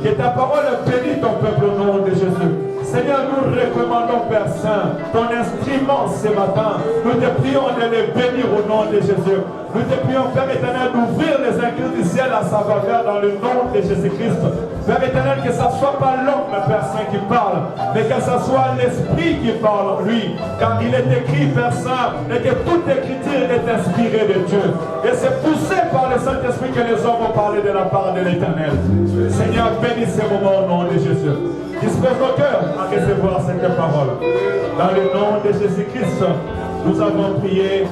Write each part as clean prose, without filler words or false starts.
Que ta parole bénisse ton peuple au nom de Jésus. Seigneur, nous recommandons, Père Saint, ton instrument ce matin. Nous te prions de le bénir au nom de Jésus. Nous te prions, Père éternel, d'ouvrir les écrits du ciel à sa faveur dans le nom de Jésus-Christ. Père éternel, que ce ne soit pas l'homme, Père Saint, qui parle, mais que ce soit l'Esprit qui parle en lui. Car il est écrit, Père Saint, et que toute écriture est inspirée de Dieu. Et c'est poussé par le Saint-Esprit que les hommes ont parlé de la part de l'Éternel. Seigneur, bénis ce moment au nom de Jésus. Dispose nos cœurs à recevoir cette parole. Dans le nom de Jésus-Christ, nous avons prié.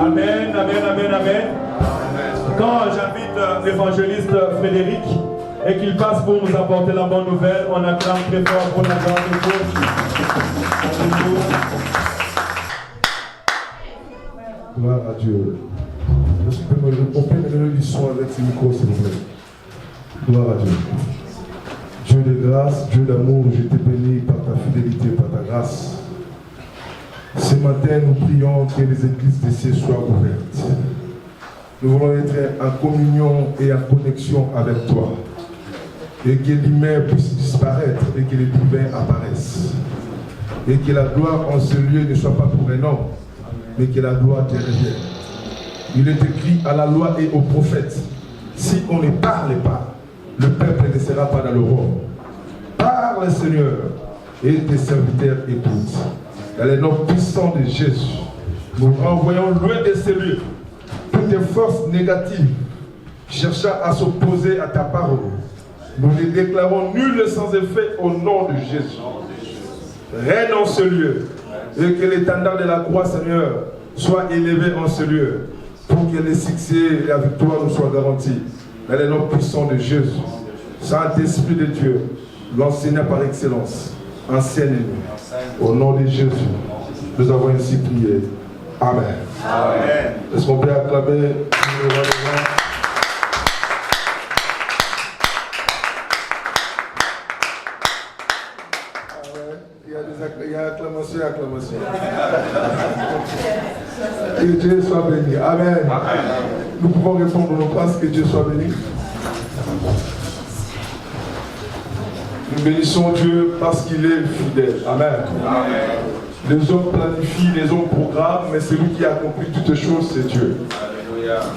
Amen, amen, amen, amen. Quand j'invite l'évangéliste Frédéric et qu'il passe pour nous apporter la bonne nouvelle, on acclame très fort pour la grande écoute. Gloire à Dieu. On peut me donner du son avec ce micro, s'il vous plaît. Gloire à Dieu. Dieu de grâce, Dieu d'amour, je te bénis par ta fidélité, par ta grâce. Ce matin, nous prions que les églises de ciel soient ouvertes. Nous voulons être en communion et en connexion avec toi. Et que l'humain puisse disparaître et que le divin apparaisse. Et que la gloire en ce lieu ne soit pas pour un homme, mais que la gloire te revienne. Il est écrit à la loi et aux prophètes, si on ne parle pas, le peuple ne sera pas dans le roi. Parle, Seigneur, et tes serviteurs écoutent. Dans le nom puissant de Jésus, nous renvoyons loin de ces lieux toutes les forces négatives cherchant à s'opposer à ta parole. Nous les déclarons nuls sans effet au nom de Jésus. Règne en ce lieu et que l'étendard de la croix, Seigneur, soit élevé en ce lieu pour que le succès et la victoire nous soient garantis. Dans le nom puissant de Jésus, Saint-Esprit de Dieu, l'enseignant par excellence, enseigne-nous. Au nom de Jésus, nous avons ainsi prié. Amen. Amen. Est-ce qu'on peut acclamer? Il y a acclamation, acclamation. Que Dieu soit béni. Amen. Nous pouvons répondre nos places. Que Dieu soit béni. Nous bénissons Dieu parce qu'il est fidèle. Amen. Les hommes planifient, les hommes programment, mais celui qui accomplit toutes choses, c'est Dieu.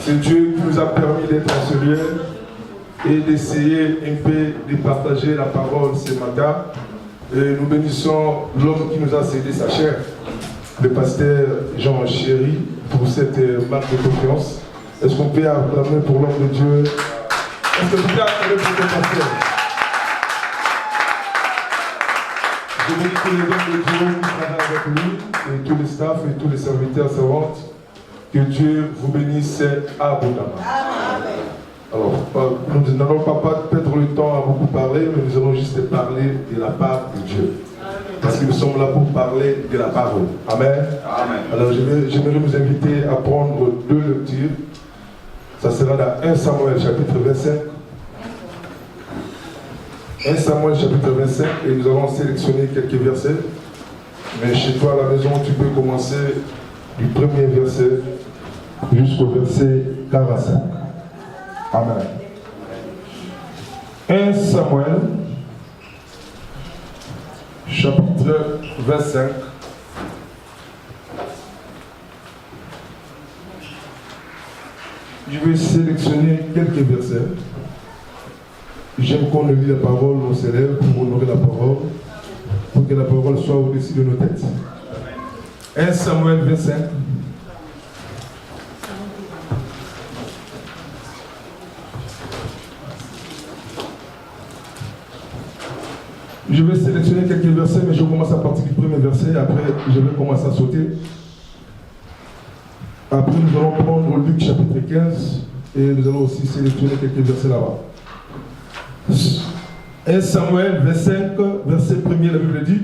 C'est Dieu qui nous a permis d'être en ce lieu et d'essayer un peu de partager la parole ce matin. Et nous bénissons l'homme qui nous a cédé sa chair, le pasteur Jean Chéry, pour cette marque de confiance. Est-ce qu'on peut acclamer pour l'homme de Dieu? Est-ce que vous pouvez acclamer pour le pasteur? Je bénis tous les hommes de Dieu qui travaillent avec lui, et tous les staffs et tous les serviteurs servantes. Que Dieu vous bénisse abondamment. Alors, nous n'allons pas perdre le temps à beaucoup parler, mais nous allons juste parler de la part de Dieu. Parce que nous sommes là pour parler de la parole. Amen. Alors, j'aimerais vous inviter à prendre 2 lectures. Ça sera dans 1 Samuel chapitre 25. 1 Samuel chapitre 25, et nous allons sélectionner quelques versets. Mais chez toi à la maison, tu peux commencer du premier verset jusqu'au verset 45. Amen. 1 Samuel chapitre 25. Je vais sélectionner quelques versets. J'aime qu'on lit la parole, on s'élève pour honorer la parole, pour que la parole soit au-dessus de nos têtes. 1 Samuel 25. Je vais sélectionner quelques versets, mais je commence à partir du premier verset, après je vais commencer à sauter. Après nous allons prendre Luc chapitre 15, et nous allons aussi sélectionner quelques versets là-bas. 1 Samuel 25, verset 1er, la Bible dit: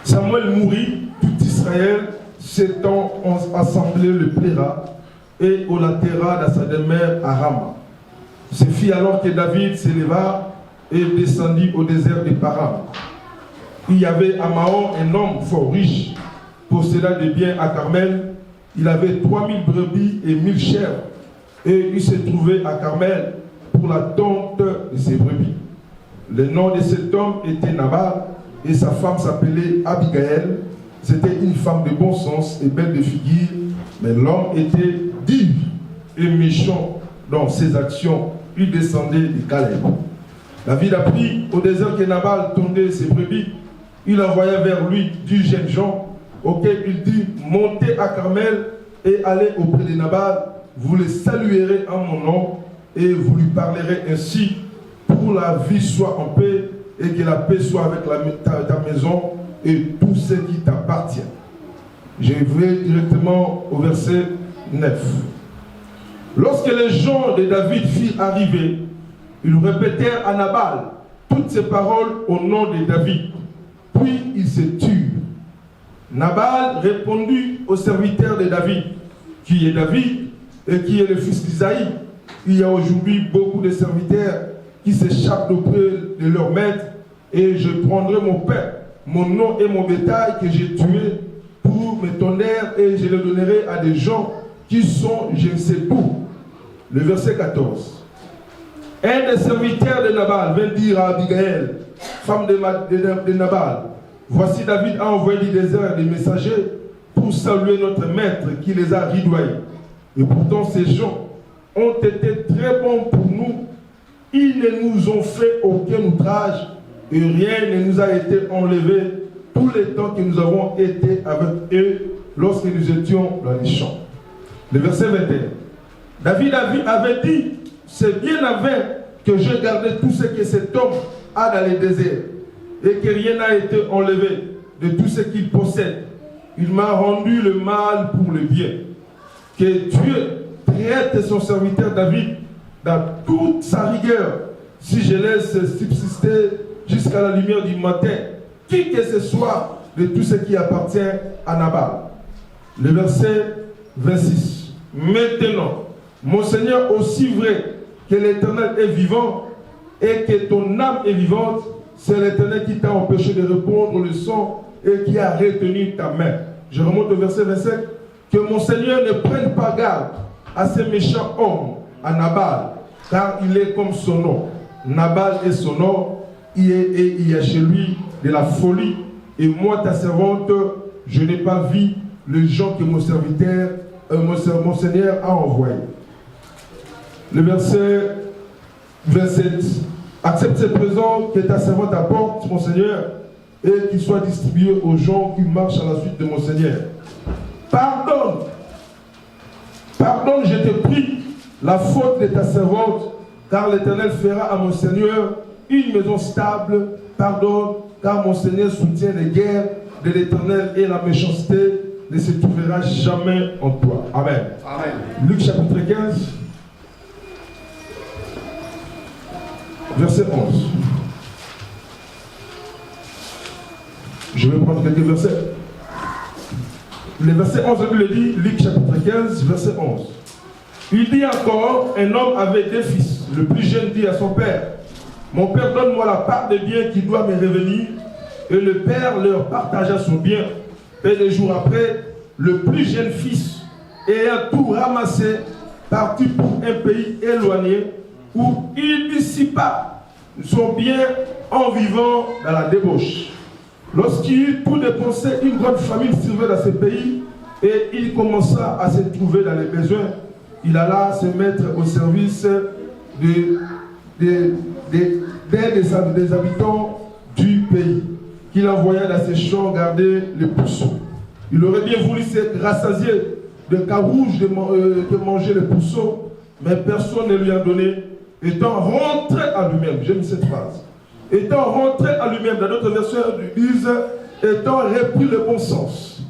Samuel mourut, tout Israël s'étant assemblé le plaira et au latera dans sa demeure à Rama. Ce fit alors que David s'éleva et descendit au désert de Paran. Il y avait à Mahon un homme fort riche, possédant des biens à Carmel. Il avait 3000 brebis et 1000 chèvres, et il se trouvait à Carmel pour la tonte de ses brebis. Le nom de cet homme était Nabal, et sa femme s'appelait Abigaël. C'était une femme de bon sens et belle de figure, mais l'homme était dur et méchant dans ses actions. Il descendait de Caleb. David apprit au désert que Nabal tondait ses brebis. Il envoya vers lui 10 jeunes gens, auxquels il dit: montez à Carmel et allez auprès de Nabal. Vous le saluerez en mon nom et vous lui parlerez ainsi: pour la vie soit en paix et que la paix soit avec ta maison et tout ce qui t'appartient. Je vais directement au verset 9. Lorsque les gens de David firent arriver, ils répétèrent à Nabal toutes ces paroles au nom de David. Puis ils se turent. Nabal répondit au serviteur de David: qui est David et qui est le fils d'Isaïe? Il y a aujourd'hui beaucoup de serviteurs qui s'échappent auprès de leur maître, et je prendrai mon pain, mon nom et mon bétail que j'ai tué pour mes tonnerres, et je le donnerai à des gens qui sont je ne sais où. Le verset 14. Un des serviteurs de Nabal vint dire à Abigaël, femme de Nabal: voici David a envoyé du désert des messagers pour saluer notre maître qui les a ridoyés. Et pourtant ces gens ont été très bons pour nous. Ils ne nous ont fait aucun outrage et rien ne nous a été enlevé tout le temps que nous avons été avec eux lorsque nous étions dans les champs. Le verset 21. David avait dit: c'est bien avant que j'ai gardé tout ce que cet homme a dans les déserts et que rien n'a été enlevé de tout ce qu'il possède. Il m'a rendu le mal pour le bien. Que Dieu traite son serviteur David dans toute sa rigueur, si je laisse subsister jusqu'à la lumière du matin qui que ce soit de tout ce qui appartient à Nabal. Le verset 26. Maintenant, mon Seigneur, aussi vrai que l'Éternel est vivant et que ton âme est vivante, c'est l'Éternel qui t'a empêché de répondre le sang et qui a retenu ta main. Je remonte au verset 25. Que mon Seigneur ne prenne pas garde à ces méchants hommes, à Nabal, car il est comme son nom. Nabal est son nom, et il y a chez lui de la folie. Et moi, ta servante, je n'ai pas vu les gens que mon serviteur, mon Seigneur a envoyé. Le verset 27. Accepte ces présents que ta servante apporte, mon Seigneur, et qu'ils soient distribués aux gens qui marchent à la suite de mon Seigneur. Pardonne, je te prie, la faute de ta servante, car l'Éternel fera à mon Seigneur une maison stable. Pardonne, car mon Seigneur soutient les guerres de l'Éternel et la méchanceté ne se trouvera jamais en toi. Amen. Amen. Luc chapitre 15, verset 11. Je vais prendre quelques versets. Le verset 11, il le dit, Luc chapitre 15, verset 11. Il dit encore, un homme avait deux fils. Le plus jeune dit à son père, mon père, donne-moi la part des biens qui doit me revenir. Et le père leur partagea son bien. Et des jours après, le plus jeune fils, ayant tout ramassé, partit pour un pays éloigné où il dissipa son bien en vivant dans la débauche. Lorsqu'il eut tout dépensé, une grande famine survint dans ce pays et il commença à se trouver dans les besoins. Il alla se mettre au service des habitants du pays, qu'il envoya dans ses champs garder les pourceaux. Il aurait bien voulu se rassasier de carouge que mangeaient les pourceaux, mais personne ne lui a donné, étant rentré à lui-même. J'aime cette phrase. Étant rentré à lui-même, dans notre version disent, étant repris le bon sens.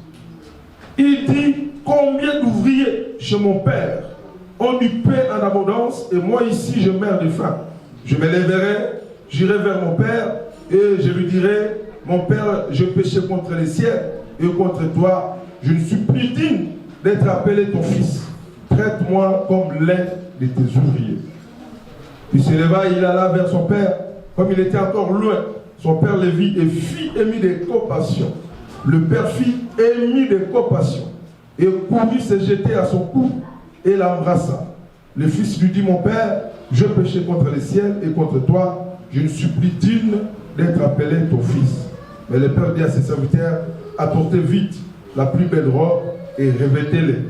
Il dit, combien d'ouvriers chez mon père ont du pain en abondance, et moi ici je meurs de faim. Je me lèverai, j'irai vers mon père, et je lui dirai, mon père, je péchais contre les cieux et contre toi, je ne suis plus digne d'être appelé ton fils. Traite-moi comme l'un de tes ouvriers. Il se leva, il alla vers son père. Comme il était encore loin, son père le vit et fit émis de compassion. Le père fit émis de compassion et courut se jeter à son cou et l'embrassa. Le fils lui dit, mon père, je péchais contre le ciel et contre toi, je ne suis plus digne d'être appelé ton fils. Mais le père dit à ses serviteurs, apportez vite la plus belle robe et revêtez-les.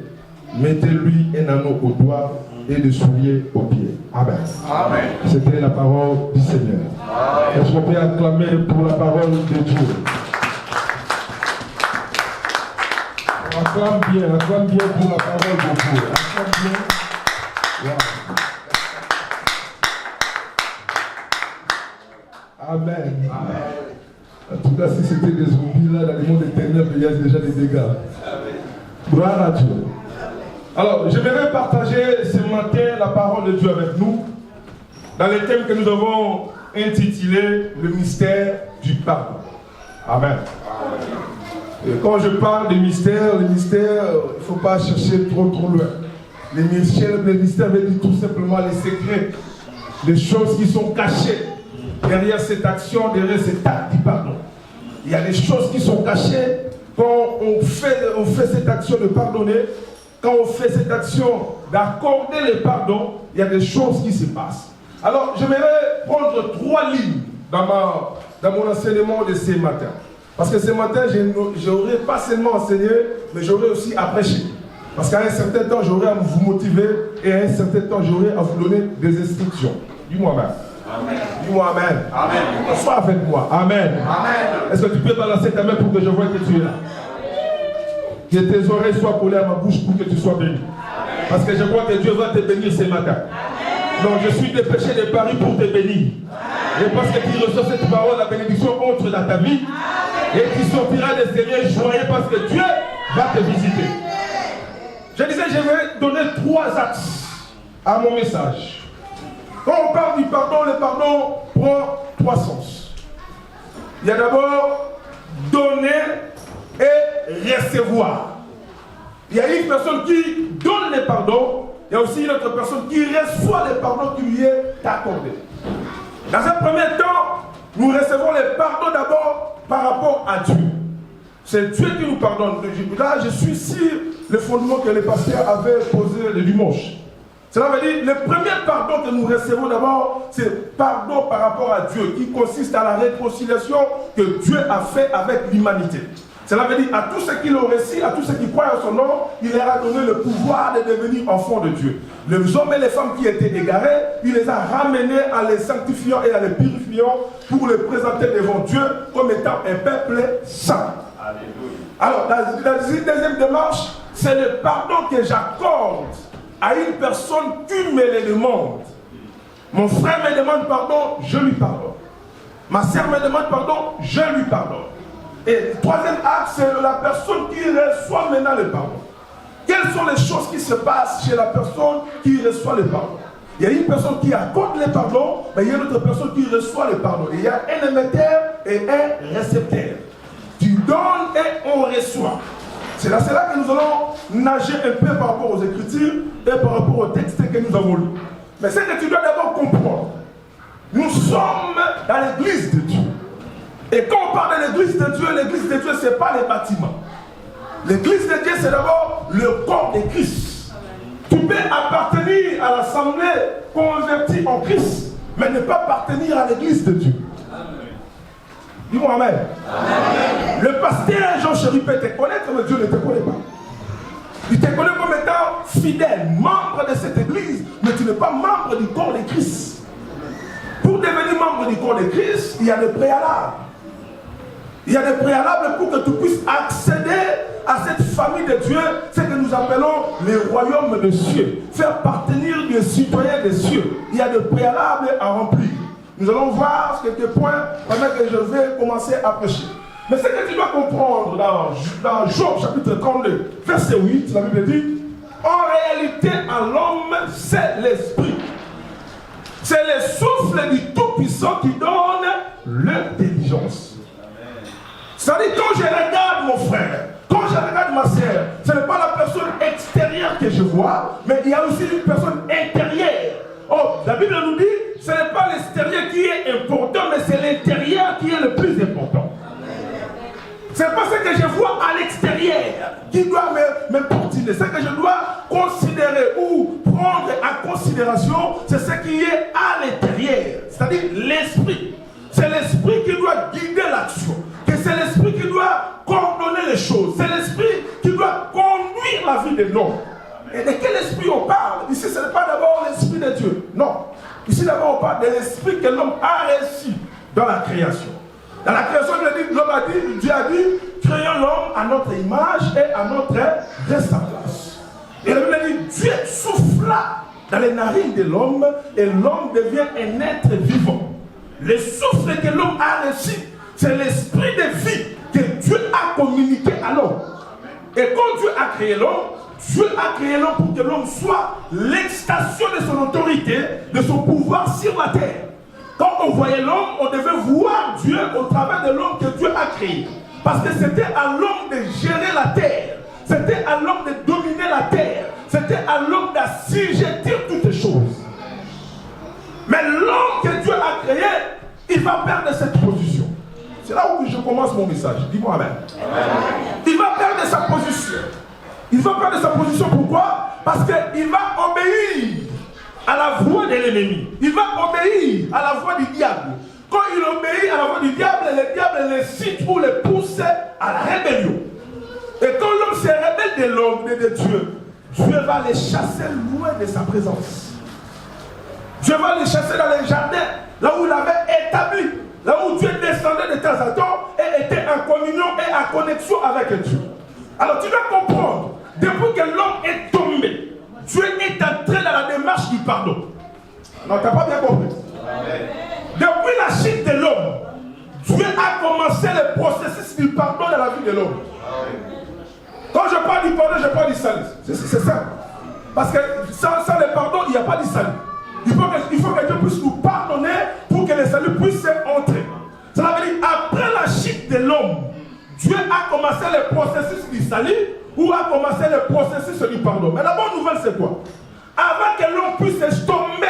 Mettez-lui un anneau au doigt et des souliers aux pieds. Amen. Amen. C'était la parole du Seigneur. Est-ce qu'on peut acclamer pour la parole de Dieu? Acclame bien pour la parole de Dieu. Acclame bien. Wow. Amen. Amen. En tout cas, si c'était des zombies là, dans le monde des ténèbres, il y a déjà des dégâts. Amen. Gloire à Dieu. Alors, j'aimerais partager ce matin la parole de Dieu avec nous dans le thème que nous avons intitulé le mystère du pardon. Amen. Et quand je parle de mystère, il ne faut pas chercher trop loin. Le mystère veut dire tout simplement les secrets, les choses qui sont cachées derrière cette action, derrière cet acte du pardon. Il y a des choses qui sont cachées quand on fait cette action de pardonner. Quand on fait cette action d'accorder le pardon, il y a des choses qui se passent. Alors, j'aimerais prendre 3 lignes dans mon enseignement de ce matin. Parce que ce matin, je n'aurais pas seulement enseigné, mais j'aurais aussi à prêcher. Parce qu'à un certain temps, j'aurais à vous motiver et à un certain temps, j'aurais à vous donner des instructions. Dis-moi Amen. Amen. Dis-moi Amen. Amen. Sois avec moi. Amen. Amen. Est-ce que tu peux balancer ta main pour que je voie que tu es là? Que tes oreilles soient collées à ma bouche pour que tu sois béni. Parce que je crois que Dieu va te bénir ce matin. Donc je suis dépêché de Paris pour te bénir. Et parce que tu reçois cette parole, la bénédiction entre dans ta vie. Et tu sortiras des Seigneurs joyeux parce que Dieu va te visiter. Je disais, je vais donner 3 axes à mon message. Quand on parle du pardon, le pardon prend 3 sens. Il y a d'abord donner et recevoir. Il y a une personne qui donne le pardon, il y a aussi une autre personne qui reçoit le pardon qui lui est accordé. Dans un premier temps, nous recevons le pardon d'abord par rapport à Dieu. C'est Dieu qui nous pardonne. Là, je suis sur le fondement que les pasteurs avaient posé le dimanche. Cela veut dire, le premier pardon que nous recevons d'abord, c'est pardon par rapport à Dieu, qui consiste à la réconciliation que Dieu a fait avec l'humanité. Cela veut dire, à tous ceux qui l'ont reçu, à tous ceux qui croient en son nom, il leur a donné le pouvoir de devenir enfants de Dieu. Les hommes et les femmes qui étaient égarés, il les a ramenés en les sanctifiant et en les purifiant pour les présenter devant Dieu comme étant un peuple saint. Alléluia. Alors, la deuxième démarche, c'est le pardon que j'accorde à une personne qui me le demande. Mon frère me demande pardon, je lui pardonne. Ma sœur me demande pardon, je lui pardonne. Et le troisième acte, c'est la personne qui reçoit maintenant le pardon. Quelles sont les choses qui se passent chez la personne qui reçoit le pardon? Il y a une personne qui accorde le pardon, mais il y a une autre personne qui reçoit le pardon. Il y a un émetteur et un récepteur. Tu donnes et on reçoit. C'est là que nous allons nager un peu par rapport aux Écritures et par rapport aux textes que nous avons lus. Mais c'est que tu dois d'abord comprendre. Nous sommes dans l'église de Dieu. Et quand on parle de l'église de Dieu, ce n'est pas les bâtiments. L'église de Dieu, c'est d'abord le corps de Christ. Tu peux appartenir à l'assemblée convertie en Christ, mais ne pas appartenir à l'église de Dieu. Dis-moi amen. Amen. Le pasteur Jean-Chéri peut te connaître, mais Dieu ne te connaît pas. Il te connaît comme étant fidèle, membre de cette église, mais tu n'es pas membre du corps de Christ. Pour devenir membre du corps de Christ, il y a des préalables. Il y a des préalables pour que tu puisses accéder à cette famille de Dieu, ce que nous appelons les royaumes des cieux. Faire appartenir des citoyens des cieux. Il y a des préalables à remplir. Nous allons voir quelques points pendant que je vais commencer à prêcher. Mais ce que tu dois comprendre dans Job chapitre 32, verset 8, la Bible dit, en réalité, à l'homme, c'est l'esprit. C'est le souffle du Tout-Puissant qui donne l'intelligence. C'est-à-dire, quand je regarde mon frère, quand je regarde ma sœur, ce n'est pas la personne extérieure que je vois, mais il y a aussi une personne intérieure. Oh, la Bible nous dit, ce n'est pas l'extérieur qui est important, mais c'est l'intérieur qui est le plus important. Ce n'est pas ce que je vois à l'extérieur qui doit me portiner. Ce que je dois considérer ou prendre en considération, c'est ce qui est à l'intérieur, c'est-à-dire l'esprit. C'est l'esprit qui doit guider l'action. C'est l'esprit qui doit coordonner les choses. C'est l'esprit qui doit conduire la vie de l'homme. Et de quel esprit on parle? Ici, ce n'est pas d'abord l'esprit de Dieu. Non. Ici, d'abord, on parle de l'esprit que l'homme a reçu dans la création. Dans la création, Dieu a dit, créons l'homme à notre image et à notre ressemblance. Et la Bible dit, Dieu souffla dans les narines de l'homme et l'homme devient un être vivant. Le souffle que l'homme a reçu, c'est l'esprit de vie que Dieu a communiqué à l'homme. Et quand Dieu a créé l'homme pour que l'homme soit l'extension de son autorité, de son pouvoir sur la terre. Quand on voyait l'homme, on devait voir Dieu au travers de l'homme que Dieu a créé. Parce que c'était à l'homme de gérer la terre. C'était à l'homme de dominer la terre. C'était à l'homme d'assujettir toutes les choses. Mais l'homme que Dieu a créé, il va perdre cette position. C'est là où je commence mon message. Dis-moi amen. Il va perdre sa position. Il va perdre sa position. Pourquoi? Parce qu'il va obéir à la voix de l'ennemi. Il va obéir à la voix du diable. Quand il obéit à la voix du diable, le diable le cite ou le pousse à la rébellion. Et quand l'homme se rebelle de l'homme, de Dieu, Dieu va les chasser loin de sa présence. Dieu va les chasser dans les jardins, là où il avait établi. Là où Dieu descendait de temps en temps et était en communion et en connexion avec Dieu. Alors tu dois comprendre, depuis que l'homme est tombé, Dieu est entré dans la démarche du pardon. Non, tu n'as pas bien compris. Depuis la chute de l'homme, Dieu a commencé le processus du pardon dans la vie de l'homme. Quand je parle du pardon, je parle du salut. C'est ça. Parce que sans le pardon, il n'y a pas de salut. Il faut que Dieu puisse nous pardonner pour que le salut puisse entrer. Cela veut dire, après la chute de l'homme, Dieu a commencé le processus du salut ou a commencé le processus du pardon. Mais la bonne nouvelle, c'est quoi? Avant que l'homme puisse tomber,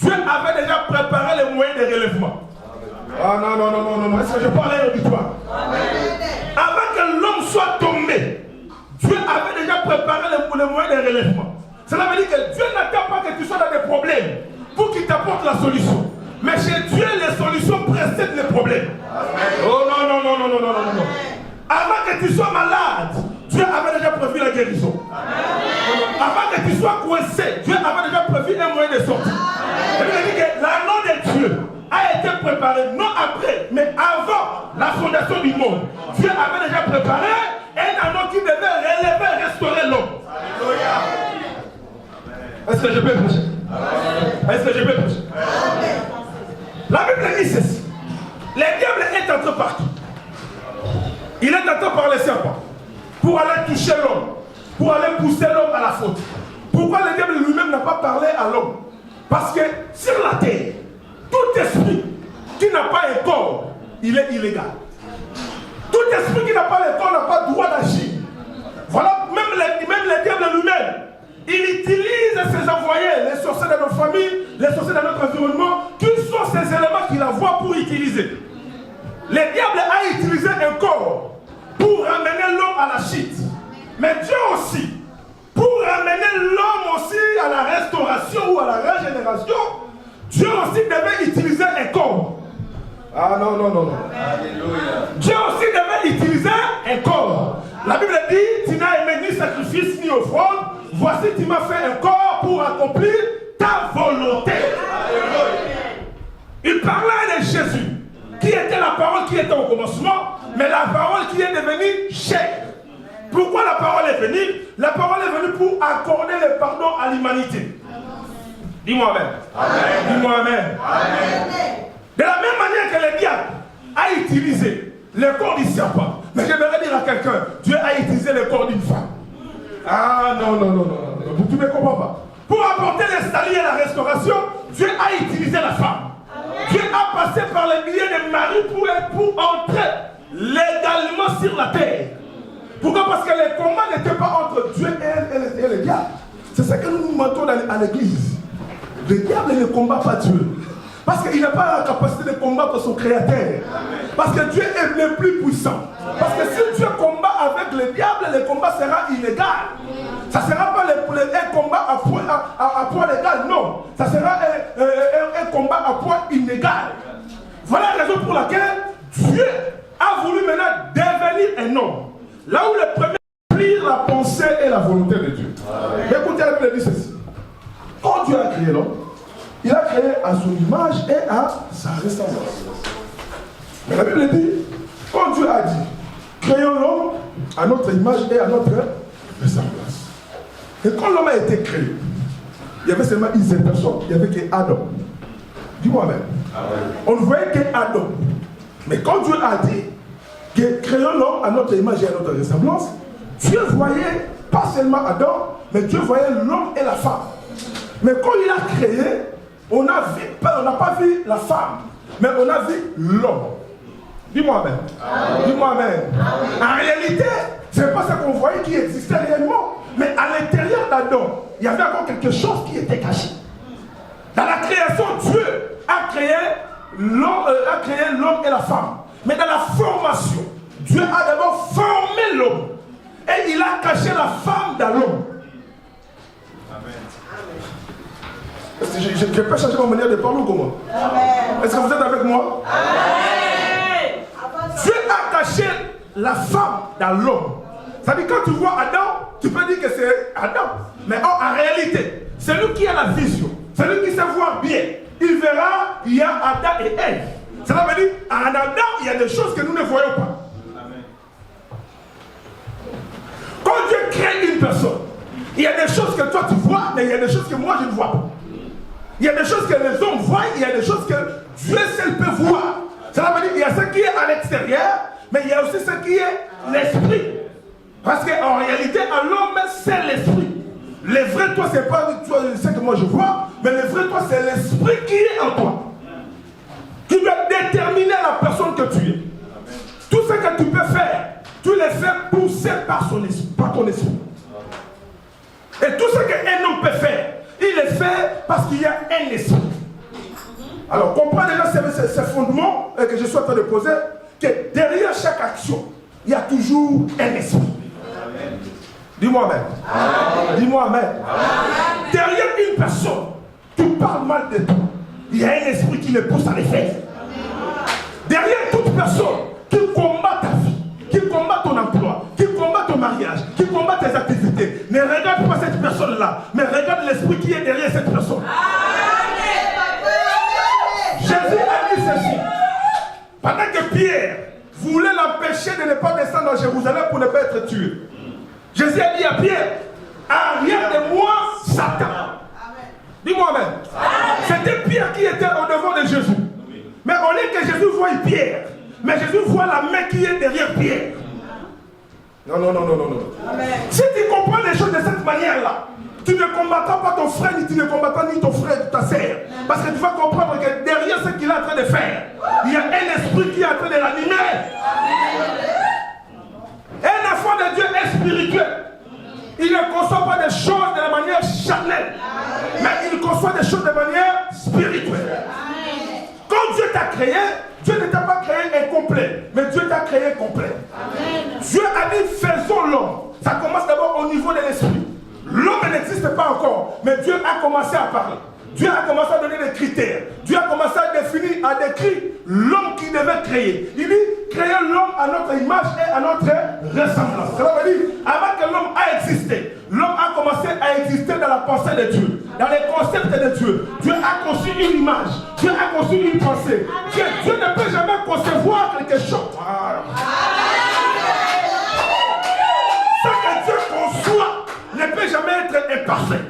Dieu avait déjà préparé les moyens de relèvement. Ah non. Est-ce que je parle à l'auditoire? Avant que le moyen de relèvement. Cela veut dire que Dieu n'attend pas que tu sois dans des problèmes pour qu'il t'apporte la solution. Mais chez Dieu, les solutions précèdent les problèmes. Oh non, non, non, non, non, non, non, non. Avant que tu sois malade, Dieu avait déjà prévu la guérison. Avant que tu sois coincé, Dieu avait déjà prévu un moyen de sortie. Et il dit que l'anneau de Dieu a été préparé, non après, mais avant la fondation du monde. Dieu avait déjà préparé un anneau qui devait relever et restaurer l'homme. Est-ce que je peux prêcher? Est-ce que je peux prêcher? La Bible dit ceci. Le diable est entré partout. Il est entré par les serpents pour aller toucher l'homme, pour aller pousser l'homme à la faute. Pourquoi le diable lui-même n'a pas parlé à l'homme? Parce que sur la terre, tout esprit qui n'a pas un corps, il est illégal. Tout esprit qui n'a pas le corps n'a pas le droit d'agir. Voilà, même le diable lui-même, il utilise ses envoyés, les sorciers de notre famille, les sorciers de notre environnement, qui sont ces éléments qu'il envoie pour utiliser. Le diable a utilisé un corps pour ramener l'homme à la chute. Mais Dieu aussi, pour ramener l'homme aussi à la restauration ou à la régénération, Dieu aussi devait utiliser un corps. Ah non, non, non, non. Alléluia. Dieu aussi devait utiliser un corps. La Bible dit, tu n'as aimé ni sacrifice ni offrande. Voici, tu m'as fait un corps pour accomplir ta volonté. Il parlait de Jésus, qui était la parole qui était au commencement, mais la parole qui est devenue chair. Pourquoi la parole est venue? La parole est venue pour accorder le pardon à l'humanité. Dis-moi Amen. Amen. Dis-moi Amen. Amen. De la même manière que le diable a utilisé le corps du serpent, mais j'aimerais dire à quelqu'un, Dieu a utilisé le corps d'une femme. Ah non, non, non, non, non. Tu ne me comprends pas. Pour apporter les salut et la restauration, Dieu a utilisé la femme. Dieu a passé par les milliers de maris pour entrer légalement sur la terre. Pourquoi? Parce que le combat n'était pas entre Dieu et le diable. C'est ça que nous mentons à l'église. Le diable ne combat pas Dieu. Parce qu'il n'a pas la capacité de combattre son créateur. Parce que Dieu est le plus puissant. Parce que si Dieu combat avec le diable, le combat sera illégal. Ça ne sera pas un combat à poids légal, non. Ça sera un combat à poids inégal. Voilà la raison pour laquelle Dieu a voulu maintenant devenir un homme. Là où le premier plie la pensée et la volonté de Dieu. Mais écoutez, la Bible dit ceci. Quand Dieu a créé l'homme, il a créé à son image et à sa ressemblance. Mais la Bible dit, quand Dieu a dit, créons l'homme à notre image et à notre ressemblance. Et quand l'homme a été créé, il y avait seulement une seule personne, il n'y avait qu'Adam. Dis-moi même. On ne voyait qu'Adam. Mais quand Dieu a dit que créons l'homme à notre image et à notre ressemblance, Dieu voyait pas seulement Adam, mais Dieu voyait l'homme et la femme. Mais quand il a créé, on n'a pas vu la femme, mais on a vu l'homme. Dis-moi Amen. Dis-moi Amen. En réalité, ce n'est pas ce qu'on voyait qui existait réellement, mais à l'intérieur d'Adam, il y avait encore quelque chose qui était caché. Dans la création, Dieu a créé l'homme et la femme. Mais dans la formation, Dieu a d'abord formé l'homme. Et il a caché la femme dans l'homme. Je ne peux pas changer ma manière de parler ou comment? Est-ce que vous êtes avec moi? Amen. Dieu a caché la femme dans l'homme. Ça veut dire quand tu vois Adam, tu peux dire que c'est Adam. Mais en réalité, c'est lui qui a la vision. C'est lui qui sait voir bien. Il verra, il y a Adam et Ève. Cela veut dire, en Adam, il y a des choses que nous ne voyons pas. Quand Dieu crée une personne, il y a des choses que toi tu vois, mais il y a des choses que moi je ne vois pas. Il y a des choses que les hommes voient, il y a des choses que Dieu seul peut voir. Cela veut dire qu'il y a ce qui est à l'extérieur, mais il y a aussi ce qui est l'esprit. Parce qu'en réalité, à l'homme, c'est l'esprit. Le vrai toi, c'est pas ce que moi je vois, mais le vrai toi, c'est l'esprit qui est en toi. Qui doit déterminer la personne que tu es. Tout ce que tu peux faire, tu le fais pousser par ton esprit. Et tout ce qu'un homme peut faire, il le fait parce qu'il y a un esprit. Alors, comprends déjà ce fondement que je suis en train de poser, que derrière chaque action, il y a toujours un esprit. Dis-moi Amen. Dis-moi Amen. Derrière une personne qui parle mal de toi, il y a un esprit qui le pousse à les faire. Derrière toute personne qui combat ta vie, qui combat ton emploi, qui combat ton mariage, qui combat tes activités, ne regarde pas cette personne-là, mais regarde l'esprit qui est derrière cette personne. Jésus a dit ceci. Pendant que Pierre voulait l'empêcher de ne pas descendre à Jérusalem pour ne pas être tué, Jésus a dit à Pierre, arrière de moi, Satan. Dis-moi Amen. C'était Pierre qui était au devant de Jésus. Mais au lieu que Jésus voie Pierre, mais Jésus voit la main qui est derrière Pierre. Non. Si tu comprends les choses de cette manière-là, tu ne combattras pas ton frère, ni tu ne combattras ni ton frère, ta sœur. Parce que tu vas comprendre que derrière ce qu'il est en train de faire, il y a un esprit qui est en train de l'animer. Un enfant de Dieu est spirituel. Il ne conçoit pas des choses de la manière charnelle, mais il conçoit des choses de manière spirituelle. Quand Dieu t'a créé, Dieu ne t'a pas créé incomplet, mais Dieu t'a créé complet. Dieu a dit faisons l'homme. Ça commence d'abord au niveau de l'esprit. L'homme n'existe pas encore, mais Dieu a commencé à parler. Dieu a commencé à donner des critères. Dieu a commencé à définir, à décrire l'homme qu'il devait créer. Il dit, créer l'homme à notre image et à notre ressemblance. Cela veut dire, avant que l'homme a existé, l'homme a commencé à exister dans la pensée de Dieu, dans les concepts de Dieu. Dieu a conçu une image, Dieu a conçu une pensée. Dieu ne peut jamais concevoir quelque chose. Ce que Dieu conçoit ne peut jamais être imparfait.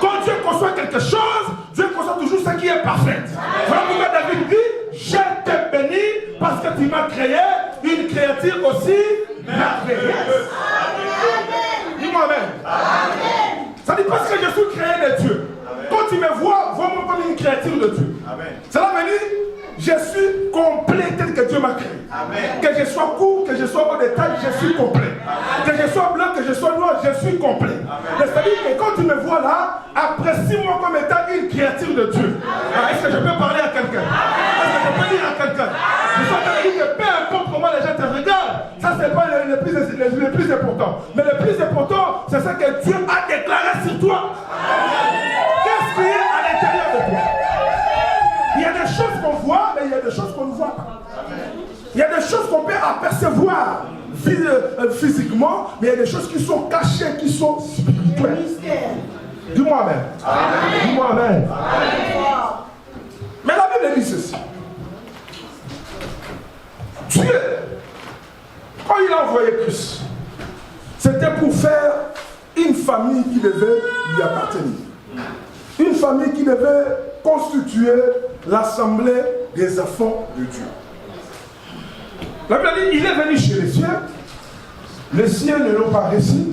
Quand Dieu conçoit quelque chose, Dieu conçoit toujours ce qui est parfait. Voilà pourquoi David dit, je te bénis parce que tu m'as créé une créature aussi merveilleuse. Dis-moi Amen. Ça dit parce que je suis créé de Dieu. Quand tu me vois, vois-moi comme une créature de Dieu. Cela veut dire, je suis complet tel que Dieu m'a créé. Amen. Que je sois court, que je sois au détail, je suis complet. Amen. Que je sois blanc, que je sois noir, je suis complet. C'est-à-dire que quand tu me vois là, apprécie-moi comme étant une créature de Dieu. Est-ce que je peux parler à quelqu'un? Est-ce que je peux dire à quelqu'un? Je suis en train de dire que peu importe comment les gens te regardent, ça c'est pas le plus important. Mais le plus important, c'est ce que Dieu a déclaré sur toi. Qu'est-ce qui est à l'intérieur de toi? Il y a des choses qu'on voit, mais il y a des choses qu'on ne voit pas. Il y a des choses qu'on peut apercevoir physiquement, mais il y a des choses qui sont cachées, qui sont spirituelles. Dis-moi Amen. Dis-moi Amen. Mais la Bible dit ceci. Dieu, quand il a envoyé Christ, c'était pour faire une famille qui devait lui appartenir. Une famille qui devait constituer l'assemblée des enfants de Dieu. La Bible dit, il est venu chez les siens ne l'ont pas reçu,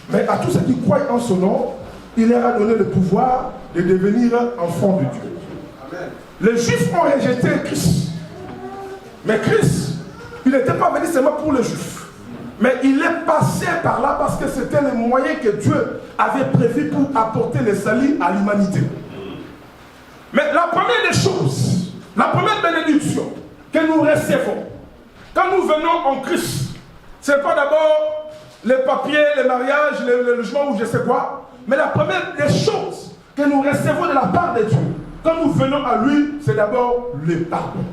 mais à tous ceux qui croient en son nom, il leur a donné le pouvoir de devenir enfants de Dieu. Amen. Les Juifs ont rejeté Christ. Mais Christ, il n'était pas venu seulement pour les Juifs. Mais il est passé par là parce que c'était le moyen que Dieu avait prévu pour apporter le salut à l'humanité. Mais la première des choses, la première bénédiction que nous recevons, quand nous venons en Christ, ce n'est pas d'abord les papiers, les mariages, le logement ou je sais quoi, mais la première des choses que nous recevons de la part de Dieu, quand nous venons à lui, c'est d'abord le pardon.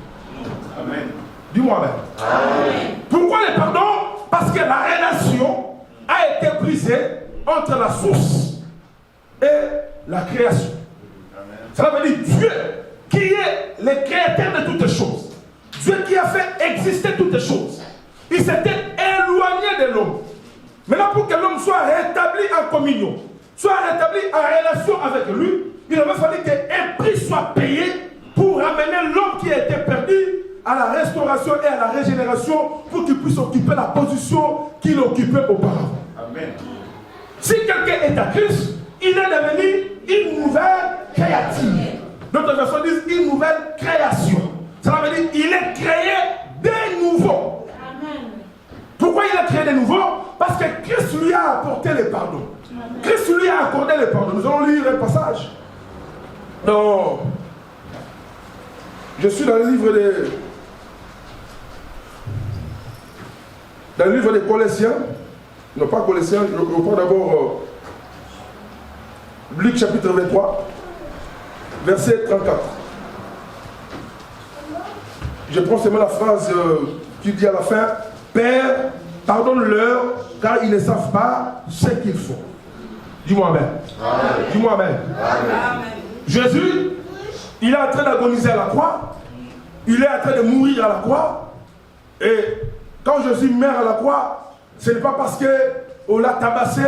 Amen. Dis-moi Amen. Amen. Pourquoi le pardon? Parce que la relation a été brisée entre la source et la création. Amen. Cela veut dire Dieu qui est le créateur de toutes choses. Dieu qui a fait exister toutes choses. Il s'était éloigné de l'homme. Maintenant, pour que l'homme soit rétabli en communion, soit rétabli en relation avec lui, il avait fallu qu'un prix soit payé pour ramener l'homme qui a été perdu à la restauration et à la régénération pour qu'il puisse occuper la position qu'il occupait auparavant. Amen. Si quelqu'un est à Christ, il est devenu une nouvelle créature. D'autres versions disent une nouvelle création. Cela veut dire qu'il est créé de nouveau. Amen. Pourquoi il a créé de nouveau? Parce que Christ lui a apporté le pardon. Amen. Christ lui a accordé le pardon. Nous allons lire un passage. Non. Je suis dans le livre des Colossiens. non pas Colossiens, je reprends d'abord Luc chapitre 23, verset 34. Je prends seulement la phrase qui dit à la fin, Père, pardonne-leur, car ils ne savent pas ce qu'ils font. Dis-moi Amen. Amen. Dis-moi Amen. Amen. Jésus, il est en train d'agoniser à la croix. Il est en train de mourir à la croix. Et quand Jésus meurt à la croix, ce n'est pas parce qu'on l'a tabassé,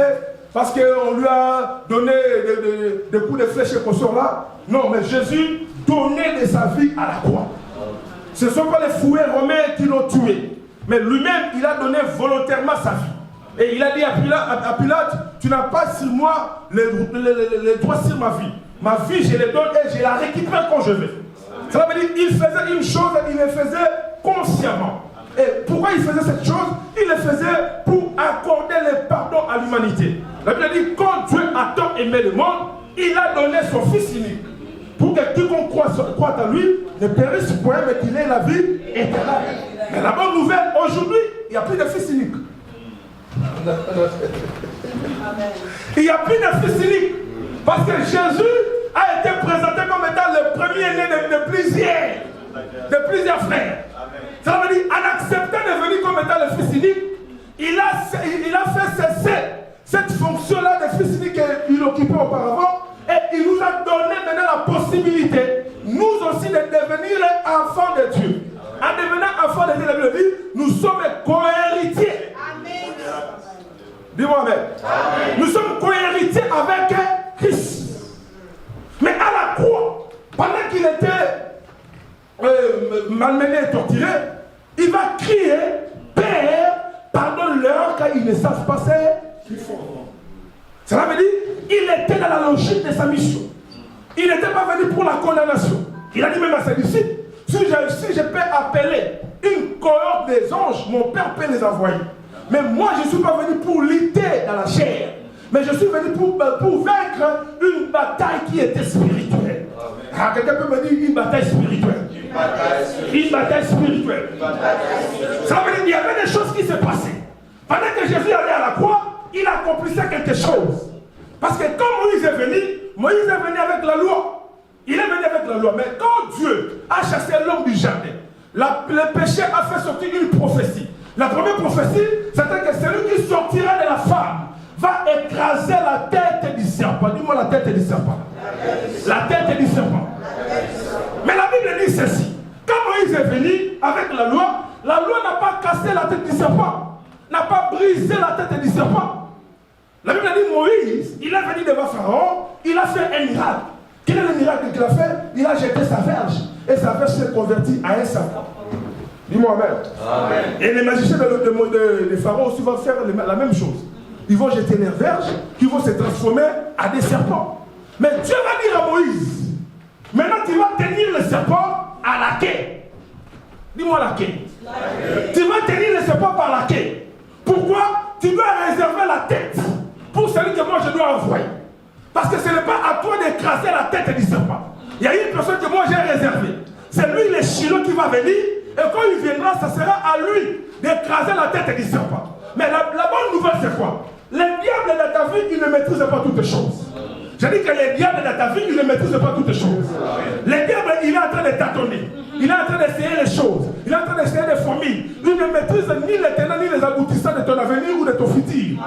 parce qu'on lui a donné des coups de flèche et qu'on sort là. Non, mais Jésus donnait de sa vie à la croix. Ce ne sont pas les fouets romains qui l'ont tué. Mais lui-même, il a donné volontairement sa vie. Et il a dit à Pilate, tu n'as pas sur moi les droits sur ma vie. Ma vie, je les donne et je la récupère quand je veux. Cela veut dire qu'il faisait une chose et il le faisait consciemment. Et pourquoi il faisait cette chose? Il le faisait pour accorder le pardon à l'humanité. La Bible dit, quand Dieu a tant aimé le monde, il a donné son Fils unique. Pour que quiconque croit en lui ne périsse point, mais qu'il ait la vie éternelle. Mais la bonne nouvelle, aujourd'hui, il n'y a plus de Fils unique. Il n'y a plus de Fils unique. Parce que Jésus a été présenté comme étant le premier-né de plusieurs frères. Ça veut dire, en acceptant de venir comme étant le Fils unique, il a fait cesser cette fonction-là de Fils unique qu'il occupait auparavant. Et il nous a donné maintenant la possibilité, nous aussi, de devenir enfants de Dieu. En devenant enfants de Dieu, la Bible dit, nous sommes co-héritiers. Dis-moi Amen. Nous sommes co-héritiers avec Christ. Mais à la croix, pendant qu'il était malmené et torturé, il va crier, Père, pardonne-leur car ils ne savent pas ce qu'ils font. Cela veut dire, il était dans la logique de sa mission. Il n'était pas venu pour la condamnation. Il a dit même à ses disciples, si je peux appeler une cohorte des anges, mon Père peut les envoyer. Mais moi, je ne suis pas venu pour lutter dans la chair. Mais je suis venu pour vaincre une bataille qui était spirituelle. Ah, quelqu'un peut me dire une bataille spirituelle. Une bataille spirituelle. Ça veut dire qu'il y avait des choses qui se passaient. Pendant que Jésus allait à la croix, il accomplissait quelque chose. Parce que quand Moïse est venu avec la loi. Il est venu avec la loi. Mais quand Dieu a chassé l'homme du jardin, le péché a fait sortir une prophétie. La première prophétie, c'était que celui qui sortira de la femme va écraser la tête du serpent. Dis-moi la tête du serpent. La tête du serpent. Mais la Bible dit ceci. Quand Moïse est venu avec la loi n'a pas cassé la tête du serpent. N'a pas brisé la tête du serpent. La Bible dit Moïse, il est venu devant Pharaon, il a fait un miracle. Quel est le miracle qu'il a fait? Il a jeté sa verge. Et sa verge s'est convertie à un serpent. Dis-moi Amen. Amen. Et les magiciens de Pharaon aussi vont faire la même chose. Ils vont jeter leurs verges qui vont se transformer à des serpents. Mais Dieu va dire à Moïse, maintenant tu vas tenir le serpent à la quai. Dis-moi la quai. Tu vas tenir le serpent par la quai. Pourquoi? Tu dois réserver la tête pour celui que moi je dois envoyer. Parce que ce n'est pas à toi d'écraser la tête du serpent. Il y a une personne que moi j'ai réservée. C'est lui le chilo qui va venir. Et quand il viendra, ça sera à lui d'écraser la tête du serpent. Mais la bonne nouvelle, c'est quoi? Les diables de ta vie, ils ne maîtrisent pas toutes choses. J'ai dit que les diables de ta vie, ils ne maîtrisent pas toutes choses. Les diables, il est en train de tâtonner. Il est en train d'essayer les choses. Il est en train d'essayer des formules. Il ne maîtrise ni les tenants, ni les aboutissants de ton avenir ou de ton futur.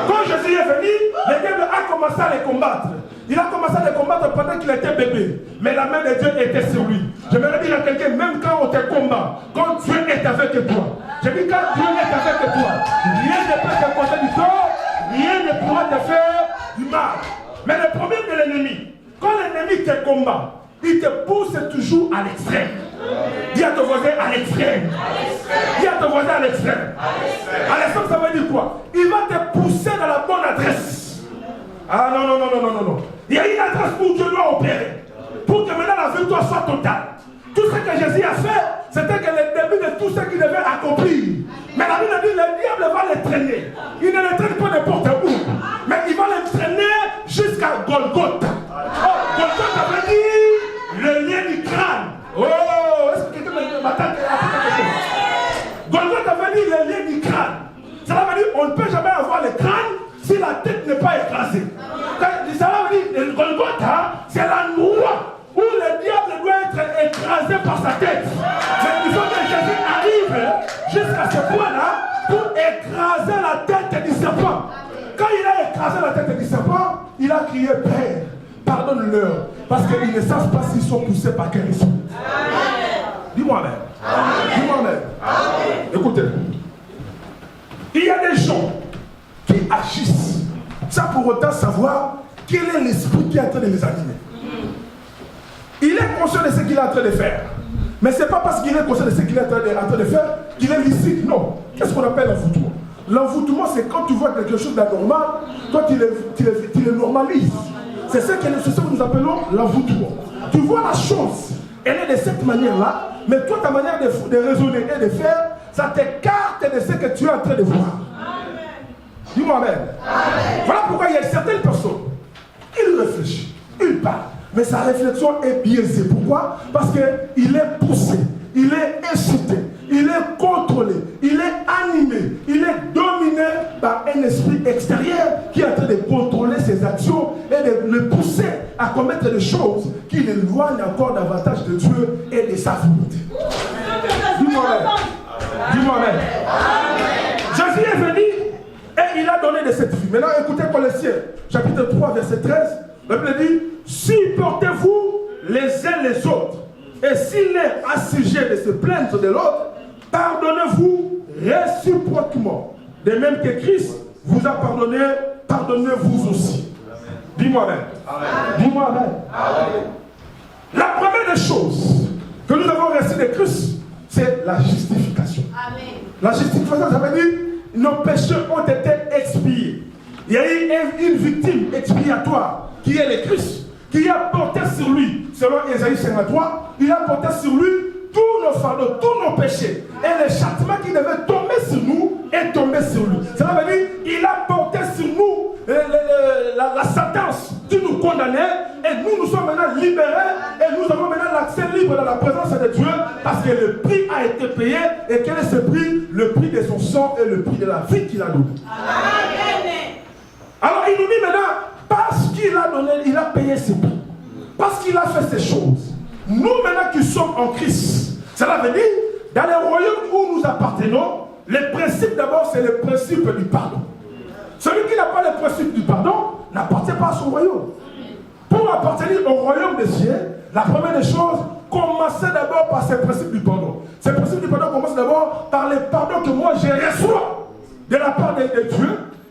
Quand Jésus est venu, le diable a commencé à les combattre. Il a commencé à les combattre pendant qu'il était bébé. Mais la main de Dieu était sur lui. J'aimerais dire à quelqu'un, même quand on te combat, quand Dieu est avec toi, je dis quand Dieu est avec toi, rien ne peut te porter du tort, rien ne pourra te faire du mal. Mais le problème de l'ennemi, quand l'ennemi te combat, il te pousse toujours à l'extrême. Dis à ton voisin à l'extrême. Dis à ton voisin à l'extrême. À l'extrême, ça veut dire quoi? Il va te pousser dans la bonne adresse. Ah non. Il y a une adresse où tu dois opérer. Pour que maintenant la victoire soit totale. Tout ce que Jésus a fait, c'était que le début de tout ce qu'il devait accomplir. Mais la Bible dit le diable va le traîner. Il ne le traîne pas n'importe où. Mais il va le traîner jusqu'à Golgotha. Oh, Golgotha veut dire le lien du crâne. Oh, est-ce que quelqu'un m'attend? Golgotha veut dire le lien du crâne. Cela veut dire qu'on ne peut jamais avoir le n'est pas écrasé. Ça veut dire le Golgotha, c'est la noix où le diable doit être écrasé par sa tête. Mais il faut que Jésus arrive jusqu'à ce point-là pour écraser la tête du serpent. Quand il a écrasé la tête du serpent, il a crié Père, pardonne-leur, parce qu'ils ne savent pas s'ils sont poussés par quel esprit. Dis-moi même. Dis-moi même. Écoutez, il y a des gens qui agissent sans pour autant savoir quel est l'esprit qui est en train de les animer. Il est conscient de ce qu'il est en train de faire. Mais ce n'est pas parce qu'il est conscient de ce qu'il est en train de faire qu'il est licite. Non. Qu'est-ce qu'on appelle l'envoûtement? L'envoûtement, c'est quand tu vois quelque chose d'anormal, toi tu le normalises. C'est ce que nous appelons l'envoûtement. Tu vois la chose, elle est de cette manière-là, mais toi ta manière de raisonner et de faire, ça t'écarte de ce que tu es en train de voir. Dis-moi amen. Voilà pourquoi il y a certaines personnes, ils réfléchissent, ils parlent, mais sa réflexion est biaisée. Pourquoi? Parce qu'il est poussé, il est incité, il est contrôlé, il est animé, il est dominé par un esprit extérieur qui est en train de contrôler ses actions et de le pousser à commettre des choses qui l'éloignent encore davantage de Dieu et de sa volonté. Dis-moi amen. Dis-moi amen. Jésus est venu et il a donné de cette vie. Maintenant, écoutez Colossiens, chapitre 3, verset 13. La Bible dit, supportez-vous les uns les autres. Et s'il est assujet de se plaindre de l'autre, pardonnez-vous réciproquement. De même que Christ vous a pardonné, pardonnez-vous aussi. Dis-moi amen. Dis-moi amen. La première des choses que nous avons reçues de Christ, c'est la justification. Amen. La justification, ça veut dire nos péchés ont été expiés. Il y a eu une victime expiatoire qui est le Christ, qui a porté sur lui, selon Ésaïe 53, il a porté sur lui tous nos fardeaux, tous nos péchés. Et le châtiment qui devait tomber sur nous est tombé sur lui. Ça veut dire qu'il a porté sur nous la sentence qui nous condamnait. Et nous sommes maintenant libérés. Et nous avons maintenant l'accès libre dans la présence de Dieu. Parce que le prix a été payé. Et quel est ce prix? Le prix de son sang et le prix de la vie qu'il a donné. Alors il nous dit maintenant, parce qu'il a donné, il a payé ses prix. Parce qu'il a fait ces choses. Nous maintenant qui sommes en Christ, cela veut dire, dans le royaume où nous appartenons, le principe d'abord c'est le principe du pardon. Celui qui n'a pas le principe du pardon n'appartient pas à son royaume. Pour appartenir au royaume des cieux, la première des choses, commencez d'abord par ce principe du pardon. Ce principe du pardon commence d'abord par le pardon que moi je reçois de la part de Dieu.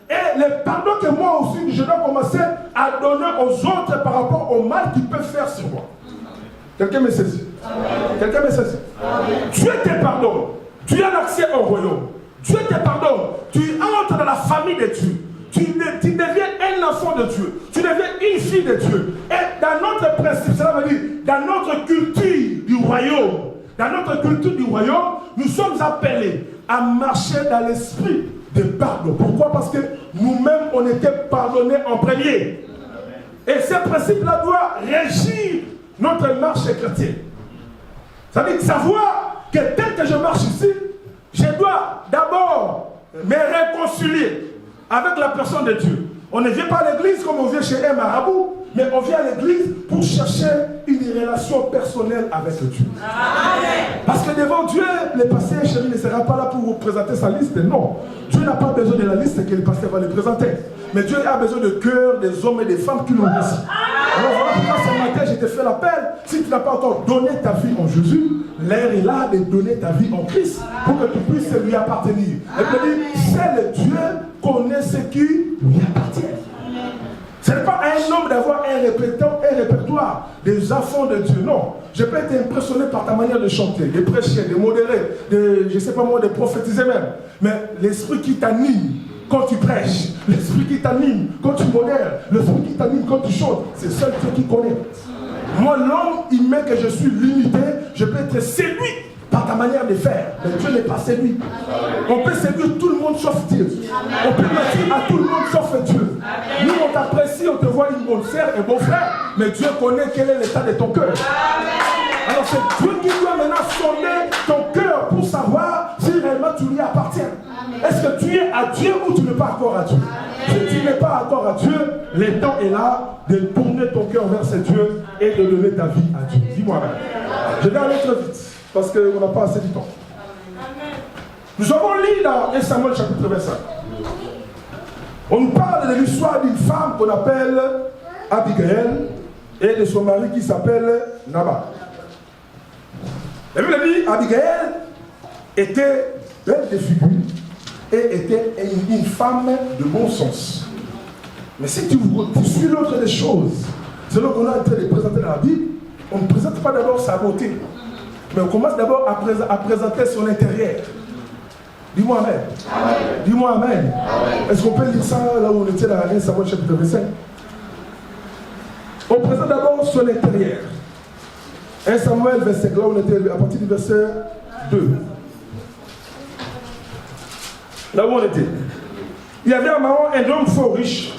Et le pardon que moi aussi je dois commencer à donner aux autres par rapport au mal qu'ils peuvent faire sur moi. Quelqu'un me saisit? Quelqu'un me saisit? Dieu te pardonne. Tu as l'accès au royaume. Dieu te pardonne. Tu entres dans la famille de Dieu. Tu deviens un enfant de Dieu. Tu deviens une fille de Dieu. Et dans notre principe, cela veut dire, dans notre culture du royaume, nous sommes appelés à marcher dans l'esprit de pardon. Pourquoi? Parce que nous-mêmes, on était pardonnés en premier. Et ce principe-là doit régir notre marche chrétienne. Ça veut dire savoir que tel que je marche ici, je dois d'abord me réconcilier avec la personne de Dieu. On ne vient pas à l'église comme on vient chez un marabout, mais on vient à l'église pour chercher une relation personnelle avec Dieu. Amen. Parce que devant Dieu, le pasteur chéri ne sera pas là pour vous présenter sa liste. Non. Dieu n'a pas besoin de la liste que le pasteur va lui présenter. Mais Dieu a besoin de cœur des hommes et des femmes qui l'ont reçu. Alors voilà pourquoi ce matin je te fais l'appel. Si tu n'as pas encore donné ta vie en Jésus, l'heure est là de donner ta vie en Christ pour que tu puisses lui appartenir. Et puis seul Dieu connaît ce qui lui appartient. Ce n'est pas à un homme d'avoir un répertoire des enfants de Dieu. Non. Je peux être impressionné par ta manière de chanter, de prêcher, de modérer, je ne sais pas moi, de prophétiser même. Mais l'esprit qui t'anime quand tu prêches, l'esprit qui t'anime quand tu modères, l'esprit qui t'anime quand tu chantes, c'est seul Dieu qui connaît. Moi, l'homme, il met que je suis limité, je peux être séduit par ta manière de faire. Mais Dieu n'est pas séduit. On peut séduire tout le monde sauf Dieu. On peut mentir à tout le monde sauf Dieu. Nous, on t'apprécie, on te voit une bonne sœur et bon frère, mais Dieu connaît quel est l'état de ton cœur. Alors c'est Dieu qui doit maintenant sonder ton cœur pour savoir si réellement tu lui appartiens. Et Est-ce que tu es à Dieu ou tu n'es pas encore à Dieu? Si tu n'es pas encore à Dieu, le temps est là de tourner ton cœur vers ce Dieu et de lever ta vie à Dieu. Dis-moi amen. Je vais aller très vite parce qu'on n'a pas assez de temps. Nous avons lu dans 1 Samuel chapitre 25. On nous parle de l'histoire d'une femme qu'on appelle Abigail et de son mari qui s'appelle Nabal. La Bible dit Abigail était belle de figure et était une femme de bon sens. Mais si tu suis l'autre des choses, selon qu'on a en train de présenter dans la Bible, on ne présente pas d'abord sa beauté, mais on commence d'abord à présenter son intérieur. Dis-moi amen. Dis-moi amen. Est-ce qu'on peut lire ça là où on était dans 1 Samuel chapitre 25? On présente d'abord son intérieur. 1 Samuel 25, là où on était à partir du verset 2. Là où on était. Il y avait à Mahon un homme fort riche,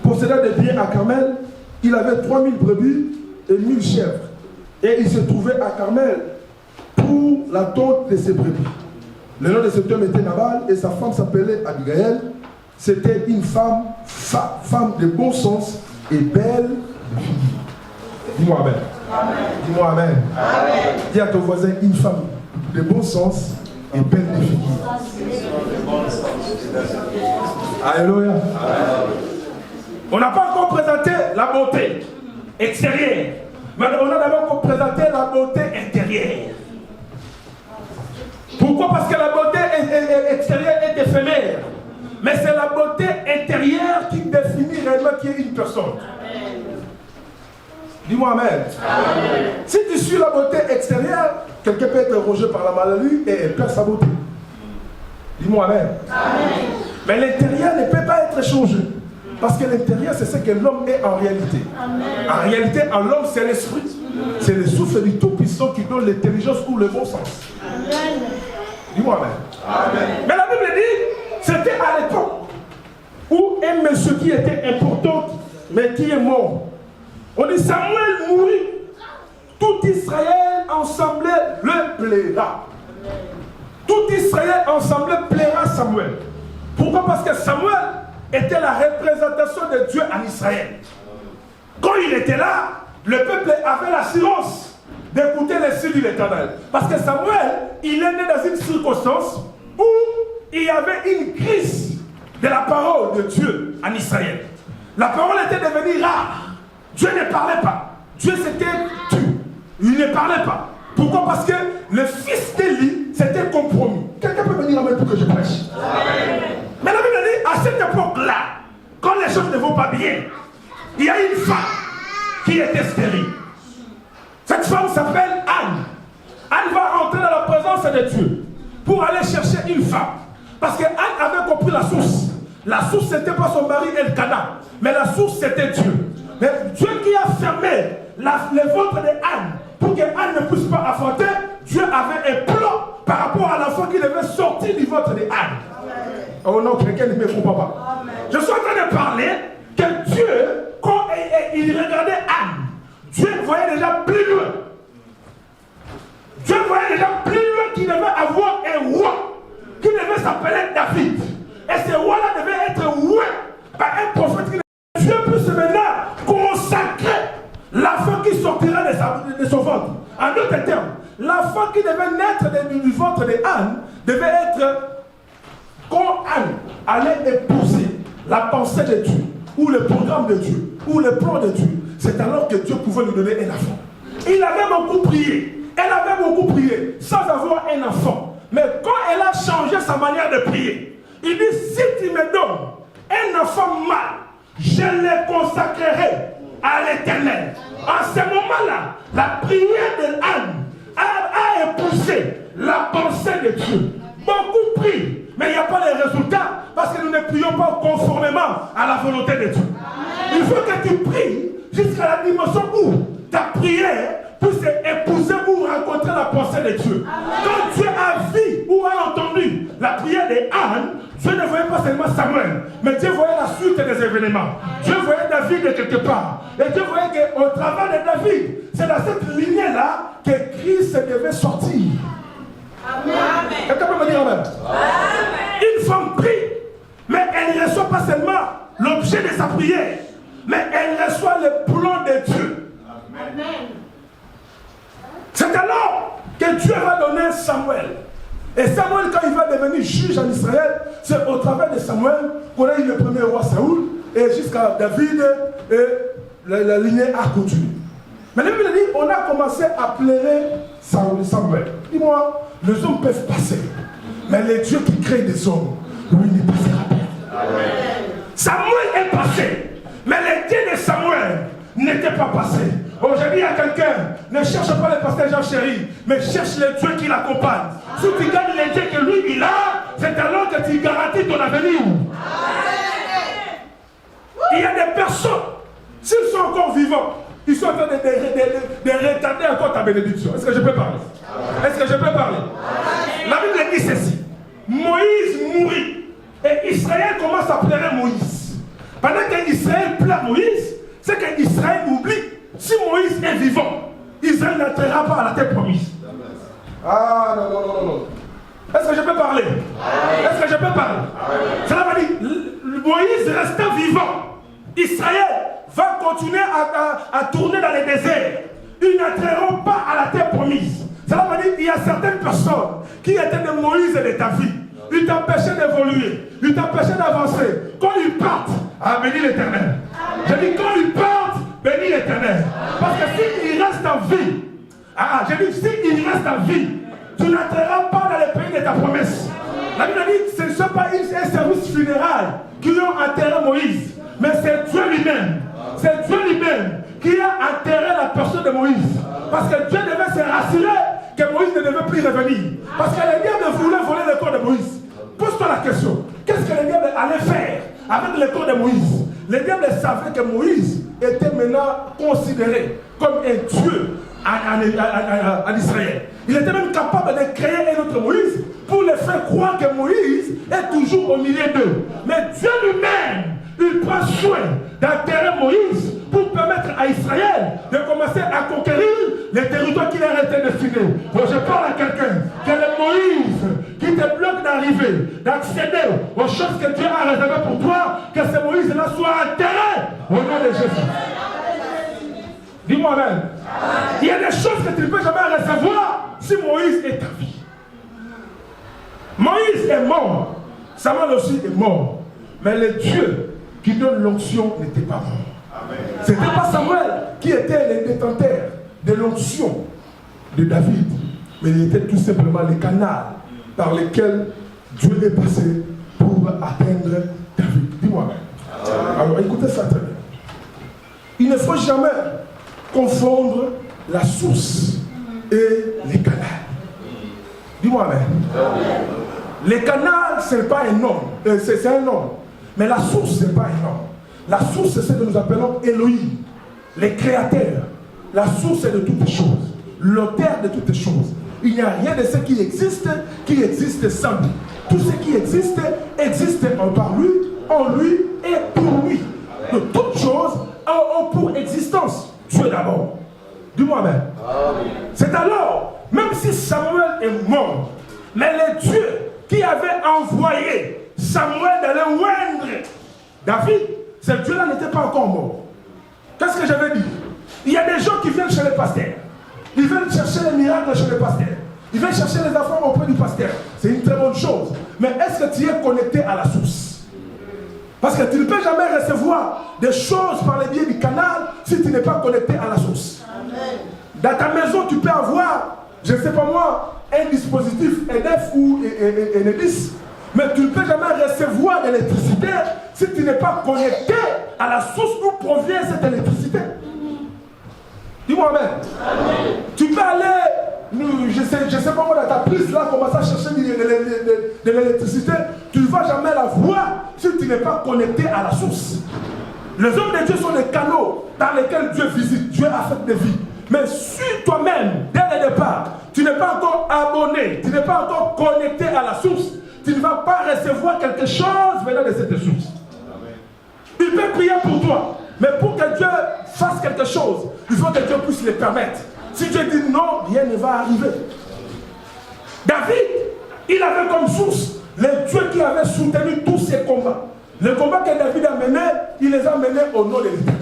possédant des biens à Carmel. Il avait 3000 brebis et 1000 chèvres. Et il se trouvait à Carmel pour la tonte de ses brebis. Le nom de cet homme était Nabal et sa femme s'appelait Abigail. C'était une femme de bon sens et belle de figure. Dis-moi amen. Dis-moi amen. Amen. Dis à ton voisin, une femme de bon sens et belle de figure. Alléluia. On n'a pas encore présenté la beauté extérieure, mais on a d'abord présenté la beauté intérieure. Pourquoi? Parce que la beauté extérieure est éphémère. Mais c'est la beauté intérieure qui définit réellement qui est une personne. Amen. Dis-moi amen. Amen. Si tu suis la beauté extérieure, quelqu'un peut être rongé par la maladie et elle perd sa beauté. Dis-moi amen. Amen. Mais l'intérieur ne peut pas être changé. Parce que l'intérieur, c'est ce que l'homme est en réalité. Amen. En réalité, en l'homme, c'est l'esprit. C'est le souffle du Tout-Puissant qui donne l'intelligence ou le bon sens. Amen. Dis-moi amen. Amen. Mais la Bible dit, c'était à l'époque où un monsieur qui était important, mais qui est mort. On dit Samuel mourit. Tout Israël ensemble le plaira. Tout Israël ensemble plaira Samuel. Pourquoi? Parce que Samuel était la représentation de Dieu en Israël. Quand il était là, le peuple avait l'assurance d'écouter les signes de l'Éternel. Parce que Samuel, il est né dans une circonstance où il y avait une crise de la parole de Dieu en Israël. La parole était devenue rare. Dieu ne parlait pas. Dieu s'était tué. Il ne parlait pas. Pourquoi? Parce que le fils d'Élie s'était compromis. Quelqu'un peut venir avec pour que je prêche? Mais la Bible dit, à cette époque-là, quand les choses ne vont pas bien, il y a une femme qui était stérile. Cette femme s'appelle Anne. Anne va rentrer dans la présence de Dieu pour aller chercher une femme. Parce que Anne avait compris la source. La source, ce n'était pas son mari Elkana, mais la source, c'était Dieu. Mais Dieu qui a fermé le ventre de Anne pour que Anne ne puisse pas affronter, Dieu avait un plan par rapport à l'enfant qui devait sortir du ventre de Anne. Oh non, quelqu'un ne me comprend pas. Amen. Je suis en train de parler que Dieu, quand il regardait Anne, Dieu voyait déjà plus loin. Dieu voyait déjà plus loin qu'il devait avoir un roi qui devait s'appeler David. Et ce roi-là devait être roi par un prophète qui devait... Dieu puisse maintenant consacrer l'enfant qui sortira de son ventre. En d'autres termes, l'enfant qui devait naître du ventre de Anne devait être... Quand Anne allait épouser la pensée de Dieu, ou le programme de Dieu, ou le plan de Dieu, c'est alors que Dieu pouvait lui donner un enfant. Il avait beaucoup prié, elle avait beaucoup prié, sans avoir un enfant. Mais quand elle a changé sa manière de prier, il dit, si tu me donnes un enfant mâle, je le consacrerai à l'Éternel. En ce moment-là, la prière de Anne a épousé la pensée de Dieu. Beaucoup prient. Mais il n'y a pas de résultat parce que nous ne prions pas conformément à la volonté de Dieu. Amen. Il faut que tu pries jusqu'à la dimension où ta prière puisse épouser ou rencontrer la pensée de Dieu. Amen. Quand Dieu a vu ou a entendu la prière d'Anne, Dieu ne voyait pas seulement Samuel, mais Dieu voyait la suite des événements. Amen. Dieu voyait David de quelque part. Et Dieu voyait qu'au travers de David, c'est dans cette lignée-là que Christ devait sortir. Amen. Quelqu'un peut me dire amen? Amen. Une femme prie elle ne reçoit pas seulement l'objet de sa prière, mais elle reçoit le plan de Dieu. Amen. C'est alors que Dieu va donner Samuel. Et Samuel, quand il va devenir juge en Israël, c'est au travers de Samuel qu'on a eu le premier roi Saoul, et jusqu'à David, et la lignée a continué. Mais la Bible dit, on a commencé à plairer Samuel. Dis-moi, les hommes peuvent passer, mais le Dieu qui crée des hommes, lui, ne passera pas. Samuel est passé, mais le Dieu de Samuel n'était pas passé. Aujourd'hui, il y a quelqu'un, ne cherche pas le pasteur Jean Chéri, mais cherche le Dieu qui l'accompagne. Si tu gagnes le Dieu que lui, il a, c'est alors que tu garantis ton avenir. Il y a des personnes, s'ils sont encore vivants, ils sont en train de retarder encore ta bénédiction. Est-ce que je peux parler? Est-ce que je peux parler? La Bible dit ceci. Moïse mourit et Israël commence à pleurer Moïse. Pendant qu'Israël pleure Moïse, c'est qu'Israël oublie. Si Moïse est vivant, Israël n'entrera pas à la terre promise. Ah non. Est-ce que je peux parler? Est-ce que je peux parler? Cela veut dire, Moïse restant vivant, Israël va continuer à tourner dans les déserts. Ils n'entreront pas à la terre promise. Cela veut dire qu'il y a certaines personnes qui étaient de Moïse et de ta vie. Ils t'empêchaient d'évoluer, ils t'empêchaient d'avancer. Quand ils partent, bénis l'Éternel. Je dis quand ils partent, bénis l'Éternel. Parce que s'ils restent en vie, je dis s'ils restent en vie, tu n'entreras pas dans le pays de ta promesse. La Bible dit que ce ne sont pas un service funéraire qui ont enterré Moïse, mais c'est Dieu lui-même. C'est Dieu lui-même qui a enterré la personne de Moïse. Parce que Dieu devait se rassurer que Moïse ne devait plus revenir. Parce que les diables voulaient voler le corps de Moïse. Pose-toi la question. Qu'est-ce que les diables allaient faire avec le corps de Moïse? Les diables savaient que Moïse était maintenant considéré comme un Dieu en Israël. Il était même capable de créer un autre Moïse pour les faire croire que Moïse est toujours au milieu d'eux. Mais Dieu lui-même, il prend soin d'enterrer Moïse pour permettre à Israël de commencer à conquérir les territoires qui leur étaient destinés. Donc je parle à quelqu'un, quel est Moïse qui te bloque d'arriver, d'accéder aux choses que Dieu a réservées pour toi, que ce Moïse-là soit enterré au nom de Jésus. Dis-moi même, il y a des choses que tu ne peux jamais recevoir si Moïse est en vie. Moïse est mort, Samuel aussi est mort, mais le Dieu qui donne l'onction n'était pas mort. Ce n'était pas Samuel qui était le détenteur de l'onction de David, mais il était tout simplement le canal par lequel Dieu est passé pour atteindre David. Dis-moi. Alors écoutez ça très bien. Il ne faut jamais confondre la source et les canaux. Dis-moi même. Les canaux, ce n'est pas un homme, c'est un homme. Mais la source, ce n'est pas un homme. La source, c'est ce que nous appelons Elohim, les créateurs. La source de toutes choses, l'auteur de toutes choses. Il n'y a rien de ce qui existe sans lui. Tout ce qui existe par lui, en lui et pour lui. De toutes choses ont pour existence Dieu d'abord. Dis-moi même. C'est alors, même si Samuel est mort, mais le Dieu qui avait envoyé Samuel d'aller oindre David, ce Dieu-là n'était pas encore mort. Qu'est-ce que j'avais dit? Il y a des gens qui viennent chez le pasteur. Ils viennent chercher les miracles chez le pasteur. Ils viennent chercher les enfants auprès du pasteur. C'est une très bonne chose. Mais est-ce que tu es connecté à la source? Parce que tu ne peux jamais recevoir des choses par le biais du canal si tu n'es pas connecté à la source. Amen. Dans ta maison, tu peux avoir, je ne sais pas moi, un dispositif EDF ou Enedis. Mais tu ne peux jamais recevoir de l'électricité si tu n'es pas connecté à la source d'où provient cette électricité. Dis-moi Amen. Tu peux aller, je sais pas moi, dans ta prise là, commencer à chercher de l'électricité. Tu ne vas jamais la voir si tu n'es pas connecté à la source. Les hommes de Dieu sont des canaux dans lesquels Dieu visite, Dieu affecte des vies. Mais si toi-même, dès le départ, tu n'es pas encore abonné, tu n'es pas encore connecté à la source, tu ne vas pas recevoir quelque chose venant de cette source. Il peut prier pour toi, mais pour que Dieu fasse quelque chose, il faut que Dieu puisse le permettre. Si Dieu dit non, rien ne va arriver. David, il avait comme source le Dieu qui avait soutenu tous ses combats. Le combat que David a mené, il les a menés au nom de l'Éternel.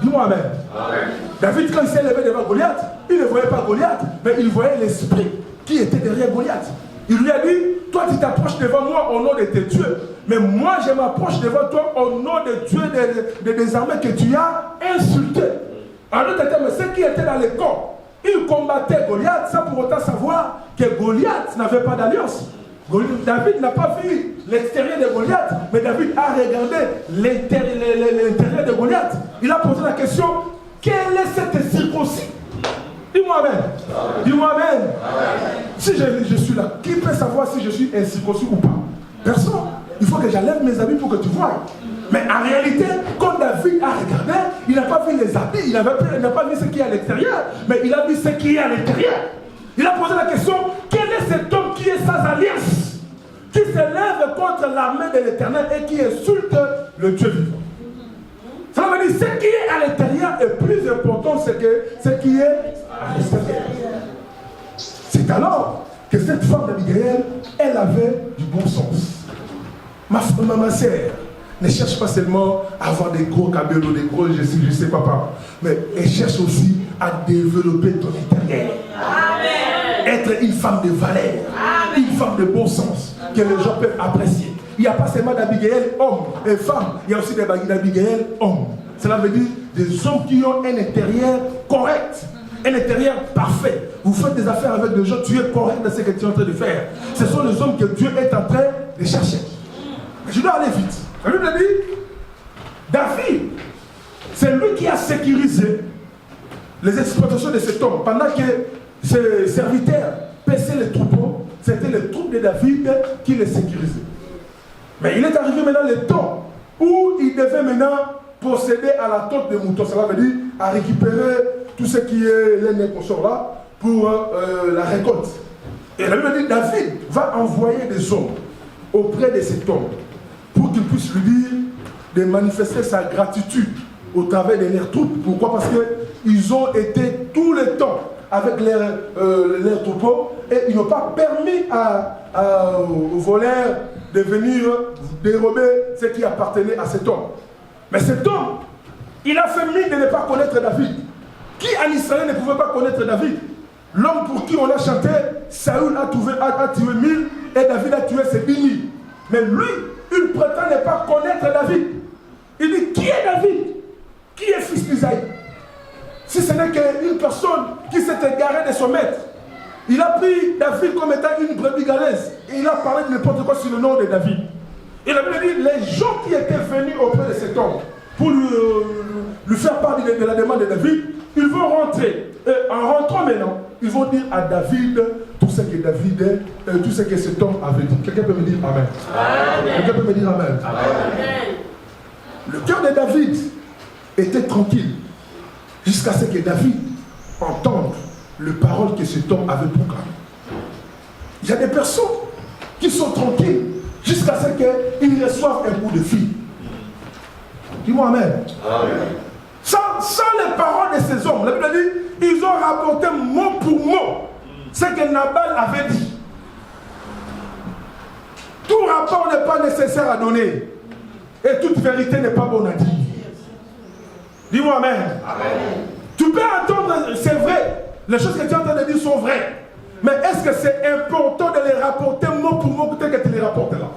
Dis-moi amen. David, quand il s'est levé devant Goliath, il ne voyait pas Goliath, mais il voyait l'esprit qui était derrière Goliath. Il lui a dit, toi tu t'approches devant moi au nom de tes dieux, mais moi je m'approche devant toi au nom des dieux des armées que tu as insultés. En d'autres termes, ceux qui étaient dans les camps, ils combattaient Goliath sans pour autant savoir que Goliath n'avait pas d'alliance. David n'a pas vu l'extérieur de Goliath, mais David a regardé l'intérieur de Goliath. Il a posé la question, quelle est cette circoncis? Dis-moi amen. Dis-moi amen. Si je suis là, qui peut savoir si je suis incirconcis ou pas? Personne. Il faut que j'enlève mes habits pour que tu vois. Mais en réalité, quand David a regardé, il n'a pas vu les habits, il n'a pas vu ce qui est à l'extérieur, mais il a vu ce qui est à l'intérieur. Il a posé la question, quel est cet homme qui est sans alliance, qui se lève contre l'armée de l'Éternel et qui insulte le Dieu vivant? Ça veut dire ce qui est à l'intérieur est plus important que ce qui est à l'extérieur. C'est alors que cette femme d'Abigail, elle avait du bon sens. Ma sœur, ne cherche pas seulement à avoir des gros cabellos ou des gros je sais pas, mais elle cherche aussi à développer ton intérieur. Amen. Être une femme de valeur, amen, une femme de bon sens, que les gens peuvent apprécier. Il n'y a pas seulement d'Abigail homme et femme, il y a aussi d'Abigail homme. Cela veut dire des hommes qui ont un intérieur correct, un intérieur parfait. Vous faites des affaires avec des gens, tu es correct dans ce que tu es en train de faire. Ce sont les hommes que Dieu est en train de chercher. Je dois aller vite. La Bible dit, David, c'est lui qui a sécurisé les exploitations de cet homme. Pendant que ses serviteurs paissaient les troupeaux, c'était les troupes de David qui les sécurisaient. Mais il est arrivé maintenant le temps où il devait maintenant procéder à la tôte des moutons. Cela veut dire à récupérer tout ce qui est laine qu'on sort là pour la récolte. Et la Bible dit, David va envoyer des hommes auprès de cet homme pour qu'il puisse lui dire de manifester sa gratitude au travers de leurs troupes. Pourquoi? Parce qu'ils ont été tout le temps avec leurs troupeaux et ils n'ont pas permis aux voleurs de venir dérober ce qui appartenait à cet homme. Mais cet homme, il a fait mine de ne pas connaître David. Qui en Israël ne pouvait pas connaître David? L'homme pour qui on a chanté, Saül a tué 1000 et David a tué ses 10 000. Mais lui, il prétend ne pas connaître David. Il dit, qui est David? Qui est fils d'Isaïe? Si ce n'est qu'une personne qui s'est égarée de son maître. Il a pris David comme étant une brebis galeuse. Et il a parlé de n'importe quoi sur le nom de David. Il a dit, les gens qui étaient venus auprès de cet homme pour lui faire part de la demande de David, ils vont rentrer. Et en rentrant maintenant, ils vont dire à David tout ce que David est, tout ce que cet homme avait dit. Quelqu'un peut me dire Amen. Amen. Quelqu'un peut me dire Amen. Amen. Le cœur de David était tranquille jusqu'à ce que David entende les paroles que cet homme avait proclamées. Il y a des personnes qui sont tranquilles jusqu'à ce qu'ils reçoivent un coup de fil. Dis-moi Amen. Amen. Sans les paroles de ces hommes, la Bible dit, ils ont rapporté mot pour mot ce que Nabal avait dit. Tout rapport n'est pas nécessaire à donner. Et toute vérité n'est pas bonne à dire. Dis-moi Amen. Amen. Tu peux entendre, c'est vrai, les choses que tu es en train de dire sont vraies. Mais est-ce que c'est important de les rapporter mot pour mot tel que tu les rapportes là?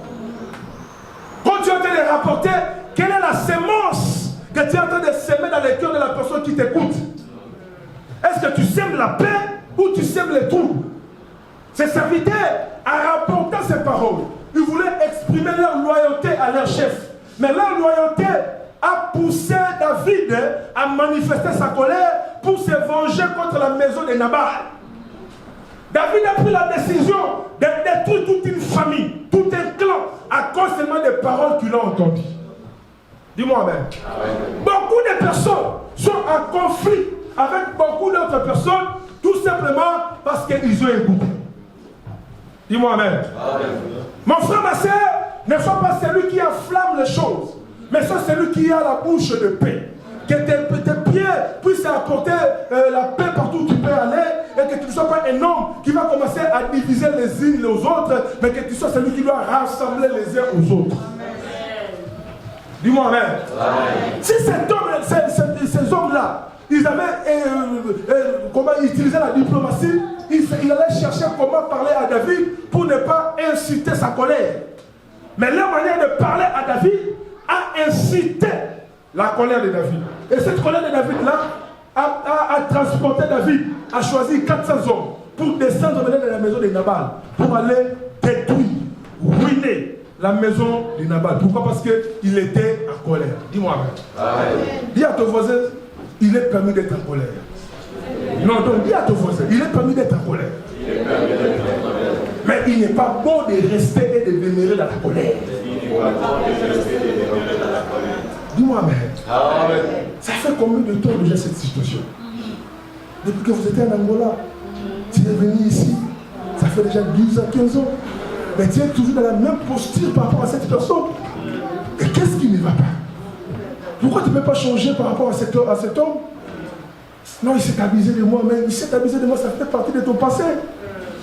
Quand tu es en train de les rapporter, quelle est la sémence que tu es en train de s'aimer dans le cœur de la personne qui t'écoute? Est-ce que tu sèmes la paix ou tu sèmes les troubles? Ces serviteurs, en rapportant ces paroles, ils voulaient exprimer leur loyauté à leur chef. Mais leur loyauté a poussé David à manifester sa colère pour se venger contre la maison de Nabal. David a pris la décision de détruire toute une famille, tout un clan, à cause seulement des paroles qu'il a entendues. Dis-moi Amen. Amen. Beaucoup de personnes sont en conflit avec beaucoup d'autres personnes, tout simplement parce qu'ils ont écouté. Dis-moi Amen. Amen. Mon frère, ma soeur, ne sois pas celui qui enflamme les choses, mais sois celui qui a la bouche de paix. Que tes pieds puissent apporter la paix partout où tu peux aller, et que tu ne sois pas un homme qui va commencer à diviser les uns les autres, mais que tu sois celui qui doit rassembler les uns aux autres. Dis-moi amen. Si ces hommes-là, ils avaient comment utiliser la diplomatie, il allait chercher comment parler à David pour ne pas inciter sa colère. Mais leur manière de parler à David a incité la colère de David. Et cette colère de David-là a transporté David, a choisi 400 hommes pour descendre dans la maison de Nabal, pour aller détruire, ruiner la maison de Nabal. Pourquoi? Parce qu'il était en colère. Dis-moi amen. Dis à ton voisin, il est permis d'être en colère. Non, donc dis à ton voisin, il est permis d'être en colère. Mais il n'est pas bon de rester et de demeurer dans la colère. Dis-moi amen. Ça fait combien de temps déjà cette situation? Depuis que vous étiez en Angola, tu es venu ici, ça fait déjà 12 ans, 15 ans. Mais tu es toujours dans la même posture par rapport à cette personne. Et qu'est-ce qui ne va pas? Pourquoi tu ne peux pas changer par rapport à cet homme? Non, il s'est abusé de moi, mais il s'est abusé de moi, ça fait partie de ton passé.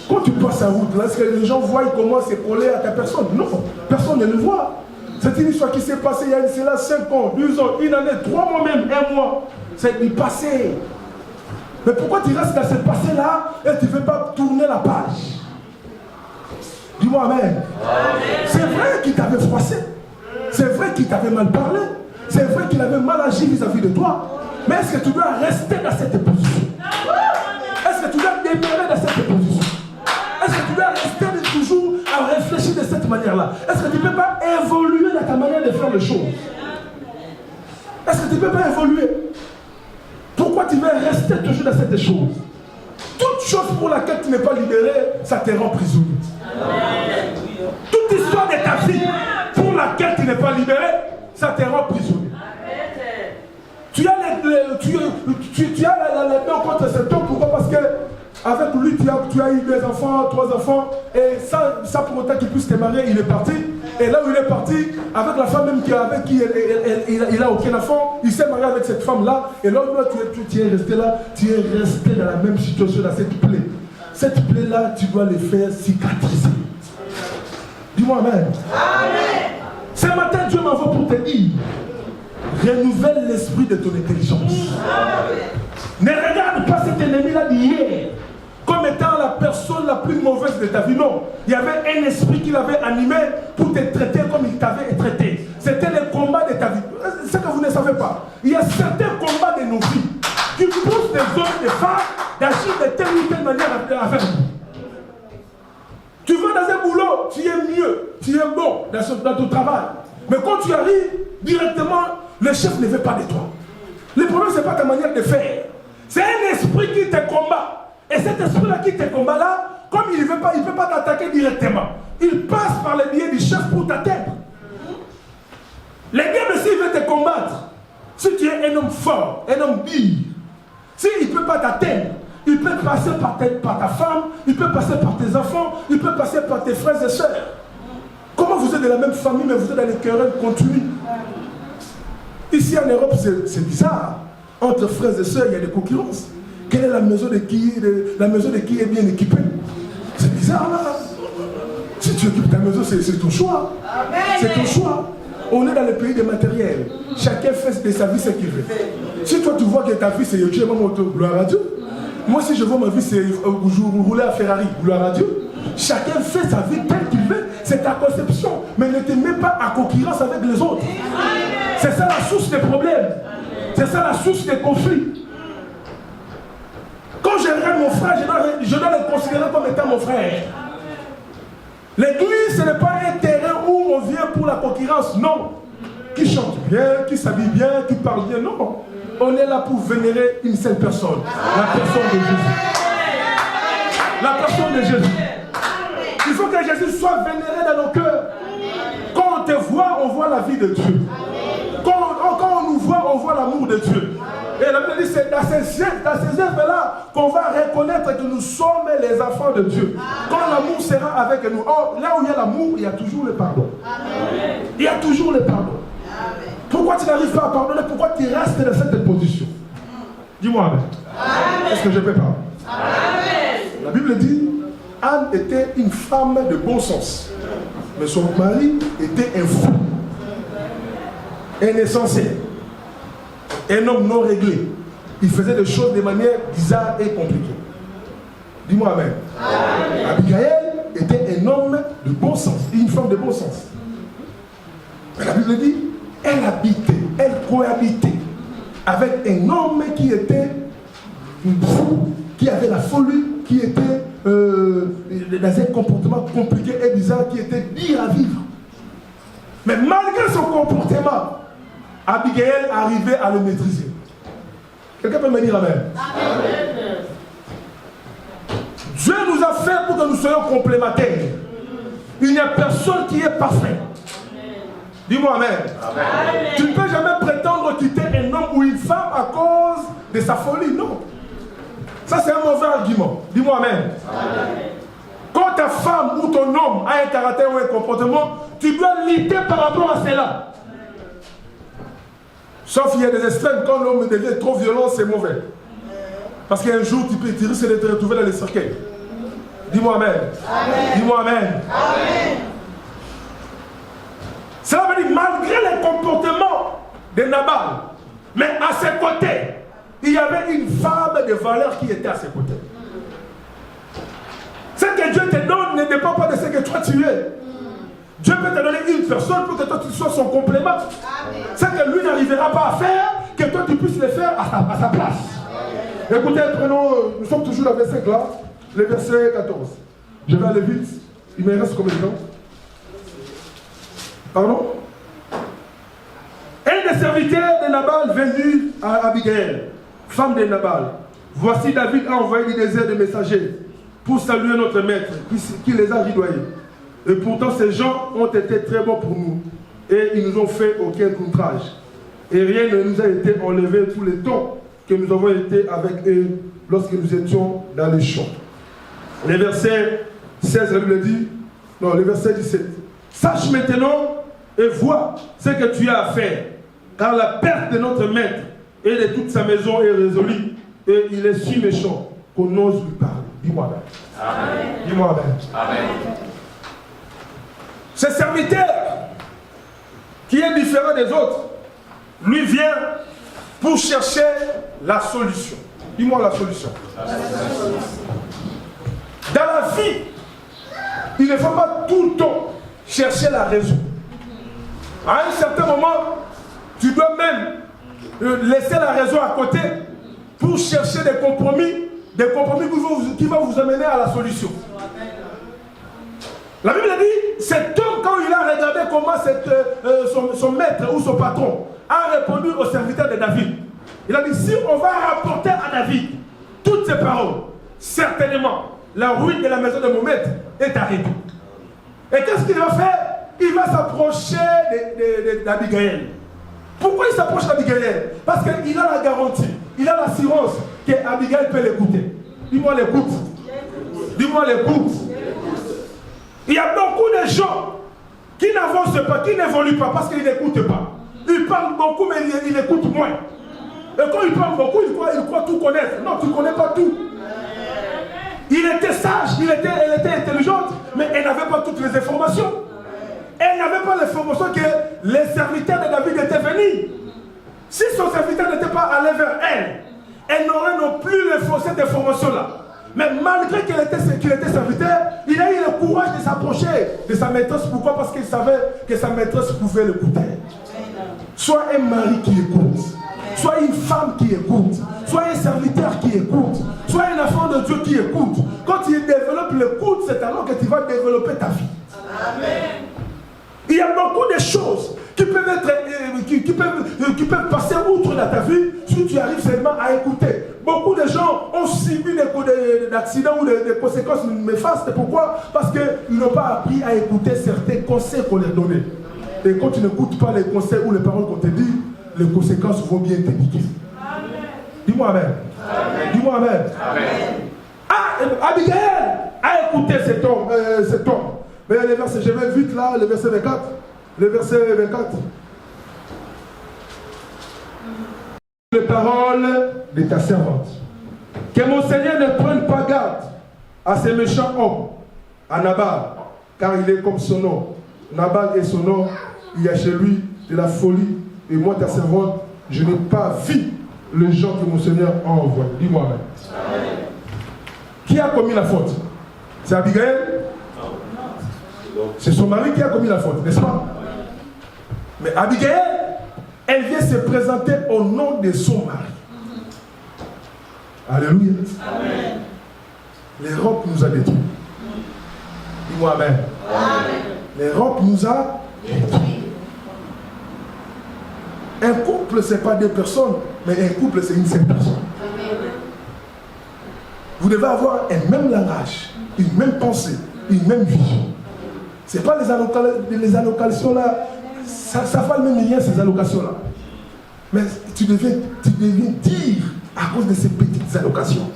Quand tu passes en route, là, est-ce que les gens voient comment c'est collé à ta personne? Non, personne ne le voit. C'est une histoire qui s'est passée il y a 5 ans, 12 ans, une année, 3 mois même, 1 mois. C'est du passé. Mais pourquoi tu restes dans ce passé-là et tu ne veux pas tourner la page? Dis-moi amen. C'est vrai qu'il t'avait froissé. C'est vrai qu'il t'avait mal parlé. C'est vrai qu'il avait mal agi vis-à-vis de toi. Mais est-ce que tu dois rester dans cette position? Est-ce que tu dois demeurer dans cette position? Est-ce que tu dois rester toujours à réfléchir de cette manière-là? Est-ce que tu ne peux pas évoluer dans ta manière de faire les choses? Est-ce que tu ne peux pas évoluer? Pourquoi tu veux rester toujours dans cette chose? Toute chose pour laquelle tu n'es pas libéré, ça te rend prisonnier. Toute histoire de ta vie pour laquelle tu n'es pas libéré, ça te rend prisonnier. Tu as la main contre cet homme. Pourquoi? Parce que avec lui, tu as eu 2 enfants, 3 enfants, et ça pour autant qu'il puisse te marier, il est parti. Et là où il est parti, avec la femme même avec qui il n'a aucun enfant, il s'est marié avec cette femme-là, et là tu es resté là, tu es resté dans la même situation, dans cette plaie. Cette plaie-là, tu dois les faire cicatriser. Dis-moi amen. Amen. Ce matin, Dieu m'envoie pour te dire, renouvelle l'esprit de ton intelligence. Ne regarde pas cet ennemi-là d'hier comme étant la personne la plus mauvaise de ta vie. Non, il y avait un esprit qui l'avait animé pour te traiter comme il t'avait traité. C'était le combat de ta vie. C'est que vous ne savez pas. Il y a certains combats de nos vies qui poussent des hommes et des femmes d'agir de telle ou telle manière avec nous. Tu vas dans un boulot, tu es mieux, tu es bon dans ton travail. Mais quand tu arrives, directement, le chef ne veut pas de toi. Le problème, ce n'est pas ta manière de faire. C'est un esprit qui te combat. Et cet esprit-là qui te combat là, comme il ne peut pas t'attaquer directement, il passe par le biais du chef pour t'atteindre. Le diable, s'il veut te combattre, si tu es un homme fort, un homme dur, s'il ne peut pas t'atteindre, il peut passer par ta femme, il peut passer par tes enfants, il peut passer par tes frères et sœurs. Comment vous êtes de la même famille, mais vous êtes dans les querelles continues? Ici en Europe, c'est bizarre. Entre frères et sœurs, il y a des concurrences. Quelle est la maison de qui est bien équipée? C'est bizarre là. Si tu occupes ta maison, c'est ton choix. C'est ton choix. On est dans le pays des matériels. Chacun fait de sa vie ce qu'il veut. Si toi tu vois que ta vie c'est tu es ma moto, gloire à Dieu. Moi si je vois ma vie c'est rouler à Ferrari, gloire à Dieu. Chacun fait sa vie telle qu'il veut. C'est ta conception. Mais ne te mets pas en concurrence avec les autres. C'est ça la source des problèmes. C'est ça la source des conflits. Quand je regarde mon frère, je dois le considérer comme étant mon frère. L'église, ce n'est pas un terrain où on vient pour la concurrence, non. Qui chante bien, qui s'habille bien, qui parle bien, non. On est là pour vénérer une seule personne, la personne de Jésus. La personne de Jésus. Il faut que Jésus soit vénéré dans nos cœurs. Quand on te voit, on voit la vie de Dieu. Quand on nous voit, on voit l'amour de Dieu. Et la Bible dit, c'est dans ces œuvres-là qu'on va reconnaître que nous sommes les enfants de Dieu. Quand l'amour sera avec nous. Or, là où il y a l'amour, il y a toujours le pardon. Amen. Il y a toujours le pardon. Amen. Pourquoi tu n'arrives pas à pardonner? Pourquoi tu restes dans cette position? Dis-moi amen. Amen. Est-ce que je peux parler? Amen. La Bible dit, Anne était une femme de bon sens. Mais son mari était un fou. un insensé, un homme non réglé. Il faisait des choses de manière bizarre et compliquée. Dis-moi amen. Abigail était un homme de bon sens, une femme de bon sens. Mais la Bible dit, elle habitait, elle cohabitait avec un homme qui était fou, qui avait la folie, qui était dans un comportement compliqué et bizarre, qui était dur à vivre. Mais malgré son comportement, Abigail arrivait à le maîtriser. Quelqu'un peut me dire amen? Amen. Dieu nous a fait pour que nous soyons complémentaires. Il n'y a personne qui est parfait. Dis-moi amen. Amen. Tu ne peux jamais prétendre quitter un homme ou une femme à cause de sa folie. Non. Ça, c'est un mauvais argument. Dis-moi amen. Amen. Quand ta femme ou ton homme a un caractère ou un comportement, tu dois lutter par rapport à cela. Sauf qu'il y a des extrêmes. Quand l'homme devient trop violent, c'est mauvais. Parce qu'un jour, tu risques de te retrouver dans les cercueils. Dis-moi amen. Amen. Dis-moi amen. Amen. Cela veut dire, malgré les comportements de Nabal, mais à ses côtés, il y avait une femme de valeur qui était à ses côtés. Ce que Dieu te donne ne dépend pas de ce que toi tu es. Dieu peut te donner une personne pour que toi tu sois son complément. Amen. Ce que lui n'arrivera pas à faire, que toi tu puisses le faire à sa place. Amen. Écoutez, prenons, nous sommes toujours dans le verset là, le verset 14. Je vais aller vite. Il me reste combien de temps? Pardon? Un des serviteurs de Nabal venu à Abigail, femme de Nabal. Voici David a envoyé du désert des messagers pour saluer notre maître qui les a ridoyés. Et pourtant ces gens ont été très bons pour nous et ils nous ont fait aucun outrage. Et rien ne nous a été enlevé tout le temps que nous avons été avec eux lorsque nous étions dans les champs. Le verset 16, la Bible dit, non, le verset 17. Sache maintenant et vois ce que tu as à faire, car la perte de notre maître et de toute sa maison est résolue, et il est si méchant qu'on ose lui parler. Dis-moi amen. Dis-moi amen. Amen. Ce serviteur, qui est différent des autres, lui vient pour chercher la solution. Dis-moi la solution. Dans la vie, il ne faut pas tout le temps chercher la raison. À un certain moment, tu dois même laisser la raison à côté pour chercher des compromis qui vont vous amener à la solution. La Bible dit, cet homme, quand il a regardé comment son maître ou son patron a répondu au serviteur de David, il a dit, si on va rapporter à David toutes ces paroles, certainement, la ruine de la maison de mon maître est arrêtée. Et qu'est-ce qu'il va faire? Il va s'approcher d'Abigail. Pourquoi il s'approche d'Abigail? Parce qu'il a la garantie, il a l'assurance qu'Abigail peut l'écouter. Dis-moi l'écoute. Dis-moi l'écoute. Il y a beaucoup de gens qui n'avancent pas, qui n'évoluent pas parce qu'ils n'écoutent pas. Ils parlent beaucoup mais ils écoutent moins. Et quand ils parlent beaucoup, ils croient tout connaître. Non, tu ne connais pas tout. Il était sage, elle était intelligente, mais elle n'avait pas toutes les informations. Elle n'avait pas l'information que les serviteurs de David étaient venus. Si son serviteur n'était pas allé vers elle, elle n'aurait non plus cette information-là. Mais malgré qu'il était serviteur, il a eu le courage de s'approcher de sa maîtresse. Pourquoi? Parce qu'il savait que sa maîtresse pouvait l'écouter. Soit un mari qui écoute, soit une femme qui écoute, soit un serviteur qui écoute, soit un enfant de Dieu qui écoute. Quand tu développes l'écoute, c'est alors que tu vas développer ta vie. Amen. Il y a beaucoup de choses qui peuvent passer outre dans ta vie si tu arrives seulement à écouter. Beaucoup de gens ont subi des accidents ou des conséquences néfastes. Pourquoi? Parce qu'ils n'ont pas appris à écouter certains conseils qu'on leur donnait. Et quand tu n'écoutes pas les conseils ou les paroles qu'on te dit, les conséquences vont bien t'indiquer. Dis-moi amen. Amen. Dis-moi amen. Amen. Ah, Abigail a écouté cet homme. Mais les versets, je vais vite là, le verset 24. Le verset 24. Les paroles de ta servante. Que mon Seigneur ne prenne pas garde à ces méchants hommes, à Nabal, car il est comme son nom. Nabal est son nom, il y a chez lui de la folie et moi ta servante, je n'ai pas vu le gens que mon Seigneur a envoyé. Dis-moi Amen. Qui a commis la faute? C'est Abigail? C'est son mari qui a commis la faute, n'est-ce pas? Mais Abigail, elle vient se présenter au nom de son mari. Alléluia. Amen. L'Europe nous a détruits. Dis-moi Amen. L'Europe nous a détruits. Un couple, ce n'est pas deux personnes, mais un couple, c'est une seule personne. Vous devez avoir un même langage, une même pensée, une même vision. Ce n'est pas les allocations là, ça ne va même rien ces allocations là. Mais tu devais dire à cause de ces petites allocations.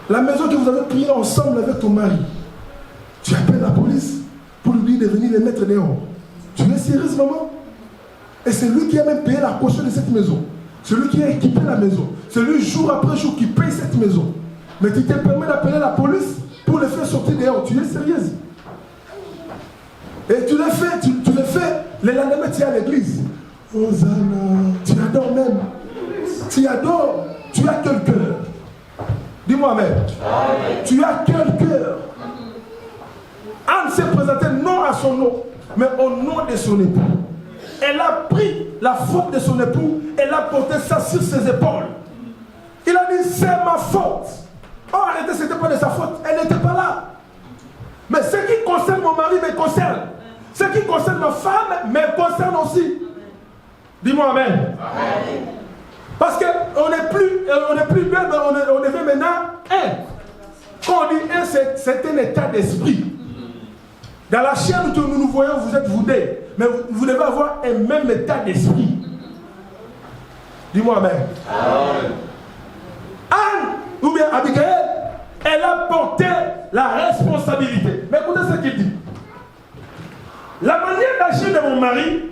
La maison que vous avez prise ensemble avec ton mari, tu appelles la police pour lui de venir les mettre dehors. Tu es sérieuse, maman? Et c'est lui qui a même payé la caution de cette maison. C'est lui qui a équipé la maison. C'est lui jour après jour qui paye cette maison. Mais tu te permets d'appeler la police pour le faire sortir dehors. Tu es sérieuse? Et tu le fais. Le lendemain, tu es à l'église. Hosanna. Tu adores même. Tu adores. Tu as quel cœur? Dis-moi Amen. Tu as quel cœur? Anne s'est présentée non à son nom, mais au nom de son époux. Elle a pris la faute de son époux, elle a porté ça sur ses épaules. Il a dit, c'est ma faute. Oh, arrêtez, ce n'était pas de sa faute, elle n'était pas là. Mais ce qui concerne mon mari me concerne. Ce qui concerne ma femme me concerne aussi. Dis-moi Amen. Amen. Parce qu'on n'est plus deux, mais on devient maintenant un. Quand on dit un, c'est un état d'esprit. Dans la chair où nous nous voyons, vous êtes vous deux. Mais vous devez avoir un même état d'esprit. Dis-moi Amen. Amen. Anne, ou bien Abigail, elle a porté la responsabilité. Mais écoutez ce qu'il dit. La manière d'agir de mon mari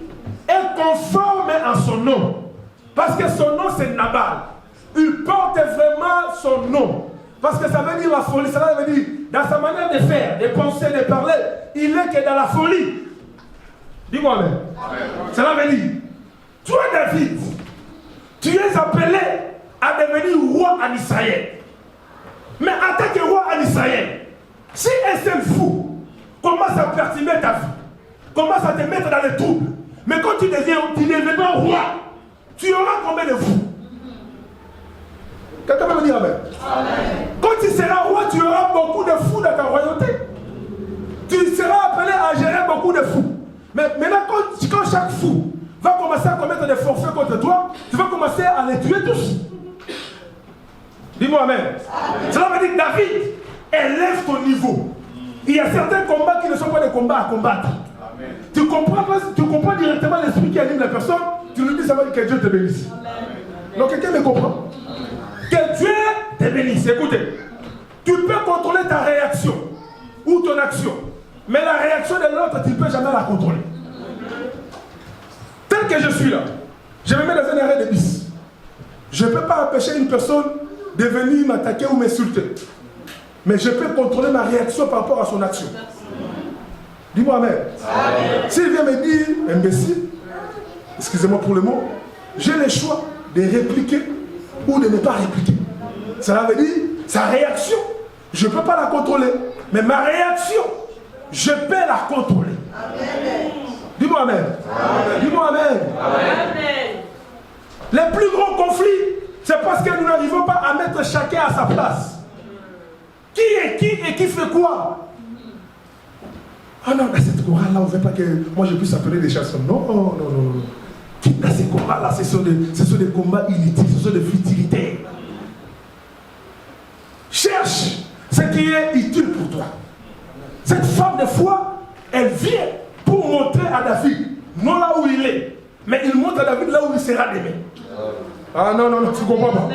est conforme à son nom. Parce que son nom c'est Nabal. Il porte vraiment son nom. Parce que ça veut dire la folie. Ça veut dire, dans sa manière de faire, de penser, de parler, il est que dans la folie. Dis-moi même. Cela veut dire, toi David, tu es appelé à devenir roi en Israël. Mais en tant que roi en Israël, si un seul fou commence à perturber ta vie, commence à te mettre dans les troubles, mais quand tu deviens roi, tu auras combien de fous? Quelqu'un peut me dire Amen. Quand tu seras roi, tu auras beaucoup de fous dans ta royauté. Tu seras appelé à gérer beaucoup de fous. Mais maintenant, quand chaque fou va commencer à commettre des forfaits contre toi, tu vas commencer à les tuer tous. Dis-moi Amen. Cela veut dire que David élève ton niveau. Il y a certains combats qui ne sont pas des combats à combattre. Amen. Tu comprends directement l'esprit qui anime la personne, tu lui dis ça va dire que Dieu te bénisse. Amen. Donc quelqu'un me comprend? Que Dieu te bénisse. Écoutez, tu peux contrôler ta réaction ou ton action, mais la réaction de l'autre, tu ne peux jamais la contrôler. Tel que je suis là, je me mets dans un arrêt de bus. Je ne peux pas empêcher une personne de venir m'attaquer ou m'insulter. Mais je peux contrôler ma réaction par rapport à son action. Dis-moi Amen. S'il vient me dire, imbécile, excusez-moi pour le mot, j'ai le choix de répliquer ou de ne pas répliquer. Cela veut dire, sa réaction, je ne peux pas la contrôler. Mais ma réaction, je peux la contrôler. Amen. Dis-moi Amen. Dis-moi Amen. Amen. Les plus grands conflits, c'est parce que nous n'arrivons pas à mettre chacun à sa place. Qui est qui et qui fait quoi? Ah non, dans cette chorale-là, on ne veut pas que moi je puisse appeler des chansons. Non, non, non, non. Dans ces combats-là, ce sont des combats inutiles, ce sont des futilités. Cherche ce qui est utile pour toi. Cette femme de foi, elle vient pour montrer à David, non là où il est, mais il montre à David là où il sera demain. Ah non, non, non, tu ne comprends pas.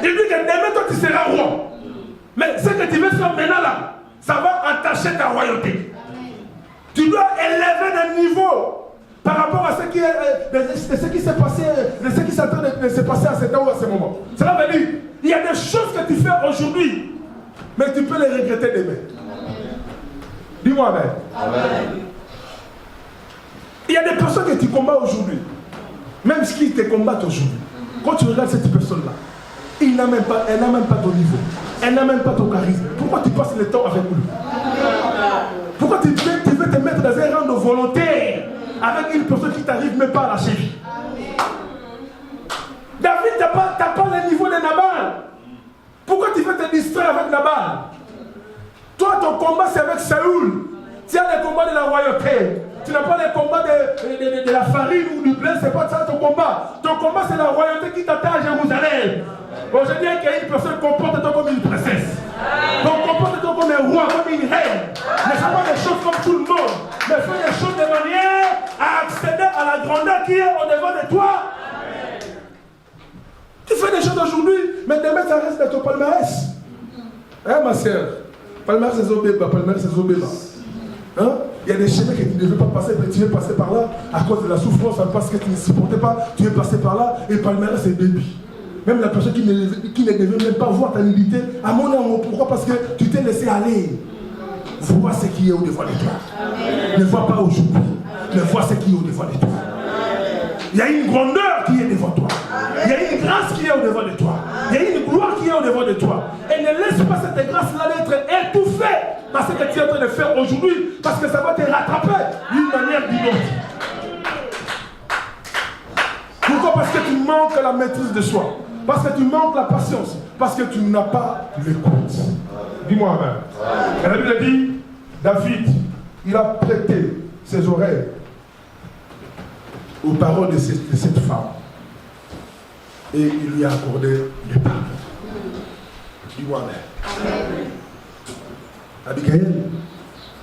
Il dit que demain, toi, tu seras roi. Mais ce que tu veux faire maintenant là, ça va attacher ta royauté. Tu dois élever le niveau par rapport à ce qui s'est passé, de ce qui s'attend de se passer à ce temps ou à ce moment. Cela veut dire, il y a des choses que tu fais aujourd'hui, mais tu peux les regretter demain. Dis-moi Amen. Amen. Il y a des personnes que tu combats aujourd'hui. Même ce qui te combattent aujourd'hui. Quand tu regardes cette personne-là, elle n'a même pas ton niveau. Elle n'a même pas ton charisme. Pourquoi tu passes le temps avec lui? Pourquoi tu veux te mettre dans un rang de volontaire avec une personne qui t'arrive même pas à la cheville? David, tu n'as pas le niveau de Nabal. Pourquoi tu veux te distraire avec Nabal? Toi, ton combat, c'est avec Saoul. Tu as le combat de la royauté. Tu n'as pas le combat de la farine ou du blé, c'est pas ça ton combat. Ton combat, c'est la royauté qui t'attend à Jérusalem. Aujourd'hui, il y a une personne comporte-toi comme une princesse. Donc, comporte-toi comme un roi, comme une reine. Ne fais pas des choses comme tout le monde. Mais fais des choses de manière à accéder à la grandeur qui est au-devant de toi. Tu fais des choses aujourd'hui, mais demain, ça reste dans ton palmarès. Hein, ma soeur? Palmarès, c'est Zobéba. Palmarès, c'est Zobéba. Hein? Il y a des chemins que tu ne veux pas passer, mais tu veux passer par là à cause de la souffrance, parce que tu ne supportais pas, tu veux passer par là, et palmarès c'est baby. Même la personne qui ne devait même pas voir ta nudité, à mon amour, pourquoi? Parce que tu t'es laissé aller. Vois ce qui est au-devant de toi. Amen. Ne vois pas aujourd'hui, mais vois ce qui est au-devant de toi. Il y a une grandeur qui est devant toi. Il y a une grâce qui est au-devant de toi. Il y a une gloire qui est au-devant de toi. Et ne laisse pas cette grâce-là d'être étouffée par ce que tu es en train de faire aujourd'hui, parce que ça va te rattraper d'une manière ou d'une autre. Pourquoi? Parce que tu manques la maîtrise de soi. Parce que tu manques la patience. Parce que tu n'as pas l'écoute. Dis-moi amen. Et la Bible dit, David, il a prêté ses oreilles aux paroles de cette femme. Et il lui a accordé des pardons. Dis-moi amen. Abigail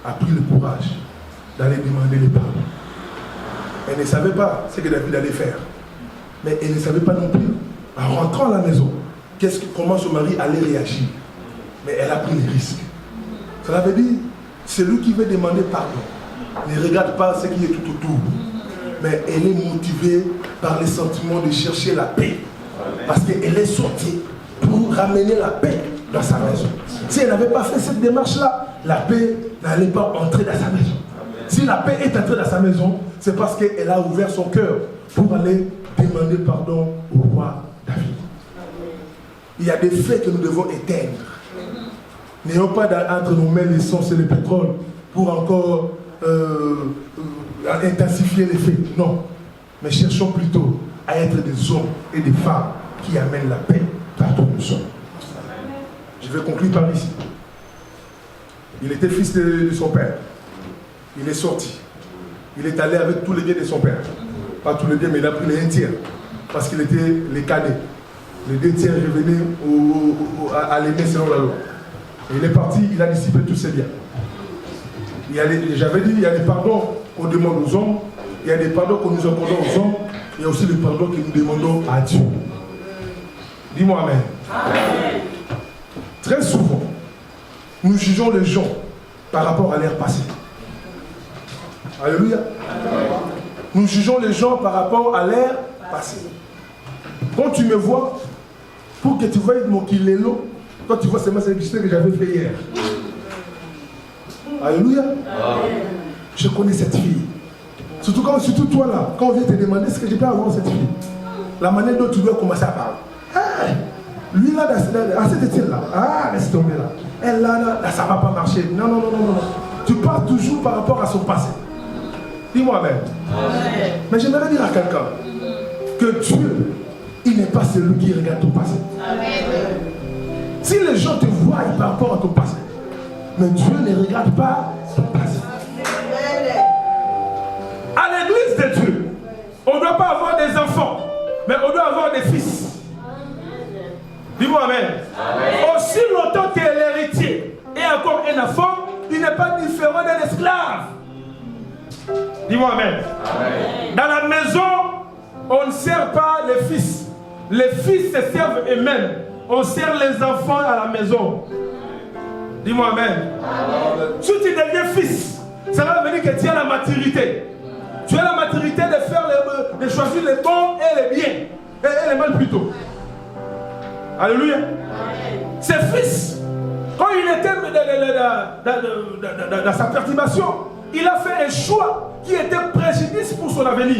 a pris le courage d'aller demander les pardons. Elle ne savait pas ce que David allait faire. Mais elle ne savait pas non plus, en rentrant à la maison, comment son mari allait réagir. Mais elle a pris les risques. Cela veut dire, celui qui veut demander pardon ne regarde pas ce qui est tout autour. Mais elle est motivée par les sentiments de chercher la paix. Parce qu'elle est sortie pour ramener la paix dans sa maison. Si elle n'avait pas fait cette démarche-là, la paix n'allait pas entrer dans sa maison. Si la paix est entrée dans sa maison, c'est parce qu'elle a ouvert son cœur pour aller demander pardon au roi David. Il y a des faits que nous devons éteindre. N'ayons pas entre nos mains l'essence et le pétrole pour encore intensifier les faits. Non. Mais cherchons plutôt à être des hommes et des femmes qui amènent la paix partout où nous sommes. Je vais conclure par ici. Il était fils de son père. Il est sorti. Il est allé avec tous les biens de son père. Pas tous les biens, mais il a pris les 1/3. Parce qu'il était les cadets. Les 2/3 revenaient à l'aîné selon la loi. Et il est parti, il a dissipé tous ses biens. J'avais dit, il y a des pardons qu'on demande aux hommes, il y a des pardons que nous accordons aux hommes, il y a aussi des pardons que nous demandons à Dieu. Dis-moi amen. Amen. Très souvent, nous jugeons les gens par rapport à leur passé. Alléluia. Amen. Nous jugeons les gens par rapport à leur passé. Quand tu me vois, pour que tu vois mon kilélo, toi tu vois seulement ce que j'avais fait hier. Alléluia. Amen. Je connais cette fille. Surtout toi là, quand on vient te demander ce que je peux avoir cette fille. La manière dont tu dois commencer à parler. Hey, lui là, à cette étienne là, laisse tomber là. Elle là, ça ne va pas marcher. Non. Tu parles toujours par rapport à son passé. Dis-moi amen. Amen. Mais j'aimerais dire à quelqu'un que Dieu, il n'est pas celui qui regarde ton passé. Amen. Si les gens te voient par rapport à ton passé, mais Dieu ne regarde pas ton passé. À l'église de Dieu, on ne doit pas avoir des enfants, mais on doit avoir des fils. Dis-moi amen. Amen. Aussi longtemps que l'héritier est encore un enfant, il n'est pas différent d'un esclave. Dis-moi amen. Amen. Dans la maison, on ne sert pas les fils. Les fils se servent eux-mêmes. On sert les enfants à la maison. Dis-moi amen. Amen. Si tu deviens fils, ça va venir que tu as la maturité. Tu as la maturité de faire de choisir les bons et les biens. Et les mal plutôt. Alléluia. Ses fils, quand il était dans sa perturbation, il a fait un choix qui était préjudice pour son avenir.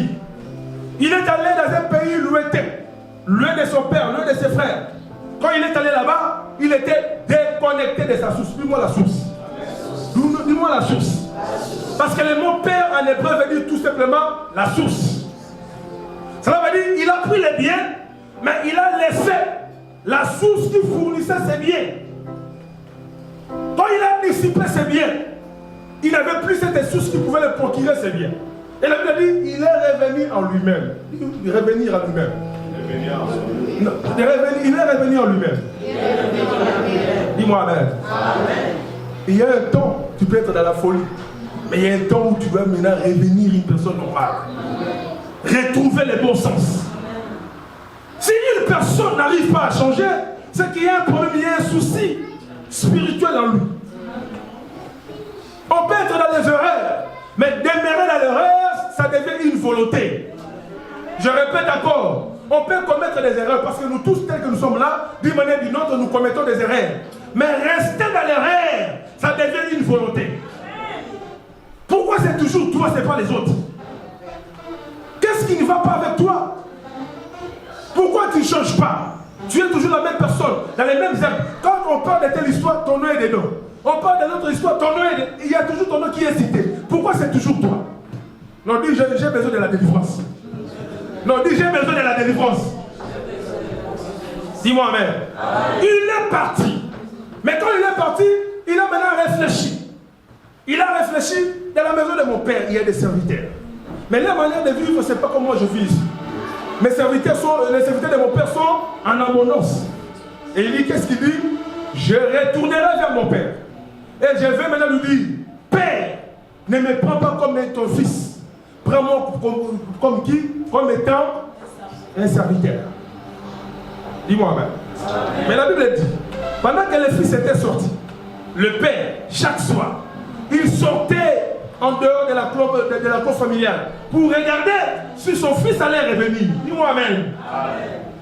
Il est allé dans un pays lointain, loin de son père, loin de ses frères. Quand il est allé là-bas, il était déconnecté de sa source. Dis-moi la source. Dis-moi la source. Parce que le mot père en hébreu veut dire tout simplement la source. Cela veut dire qu'il a pris les biens, mais il a laissé la source qui fournissait ses biens. Quand il a dissipé ses biens, il n'avait plus cette source qui pouvait lui procurer ses biens. Et la Bible dit, il est revenu en lui-même. Revenir à lui-même. Non, il est revenu en lui-même. Dis-moi amen. Il y a un temps, tu peux être dans la folie. Mais il y a un temps où tu dois maintenant revenir une personne normale. Retrouver le bon sens. Si une personne n'arrive pas à changer, c'est qu'il y a un problème, il y a un souci spirituel en lui. On peut être dans les erreurs, mais demeurer dans l'erreur, ça devient une volonté. Je répète encore, on peut commettre des erreurs parce que nous tous, tels que nous sommes là, d'une manière ou d'une autre, nous commettons des erreurs. Mais rester dans l'erreur, ça devient une volonté. Pourquoi c'est toujours toi, c'est pas les autres? Qu'est-ce qui ne va pas avec toi? Pourquoi tu ne changes pas? Tu es toujours la même personne, dans les mêmes œuvres. Quand on parle de telle histoire, ton nom est dedans. On parle de notre histoire, ton nom est dedans. Il y a toujours ton nom qui est cité. Pourquoi c'est toujours toi? Non, dis, j'ai besoin de la délivrance. Non, dis, j'ai besoin de la délivrance. Dis-moi amen. Il est parti. Mais quand il est parti, il a maintenant réfléchi. Il a réfléchi, dans la maison de mon père, il y a des serviteurs. Mais la manière de vivre, ce n'est pas comme moi je vis ici. Les serviteurs de mon père sont en abondance. Et il dit, qu'est-ce qu'il dit? Je retournerai vers mon père. Et je vais maintenant lui dire, Père, ne me prends pas comme ton fils. Prends-moi comme qui? Comme étant un serviteur. Dis-moi amen. Mais la Bible dit, pendant que le fils était sorti, le père, chaque soir, il sortait en dehors de la cour familiale pour regarder si son fils allait revenir. Dis-moi amen.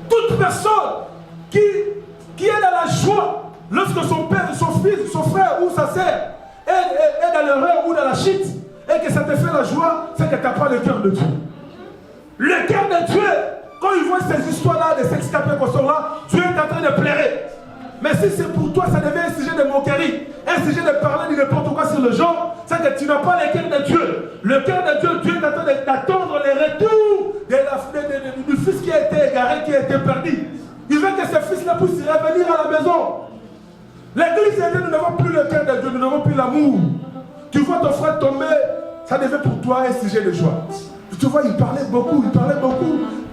Toute personne qui est dans la joie lorsque son père, son fils, son frère ou sa sœur est dans l'erreur ou dans la chute et que ça te fait la joie, c'est que tu n'as pas le cœur de Dieu. Le cœur de Dieu, quand il voit ces histoires-là, de sexe tapé qu'on sort là, Dieu est en train de pleurer. Mais si c'est pour toi, ça devient un sujet de moquerie, un sujet de parler de n'importe quoi sur le genre, c'est que tu n'as pas le cœur de Dieu. Le cœur de Dieu, Dieu est en train d'attendre le retour du fils qui a été égaré, qui a été perdu. Il veut que ce fils-là puisse revenir à la maison. L'église est dit, nous n'avons plus le cœur de Dieu, nous n'avons plus l'amour. Tu vois ton frère tomber, ça devient pour toi un sujet de joie. Tu vois, il parlait beaucoup,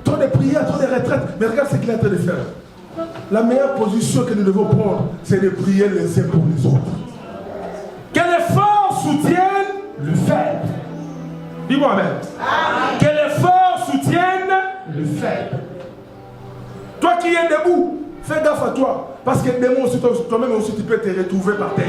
trop de prières, trop de retraites. Mais regarde ce qu'il est en train de faire. La meilleure position que nous devons prendre, c'est de prier les uns pour les autres. Que les forts soutiennent le faible. Dis-moi amen. Que les forts soutiennent le faible. Toi qui es debout, fais gaffe à toi. Parce que demain aussi, toi-même aussi, tu peux te retrouver par terre.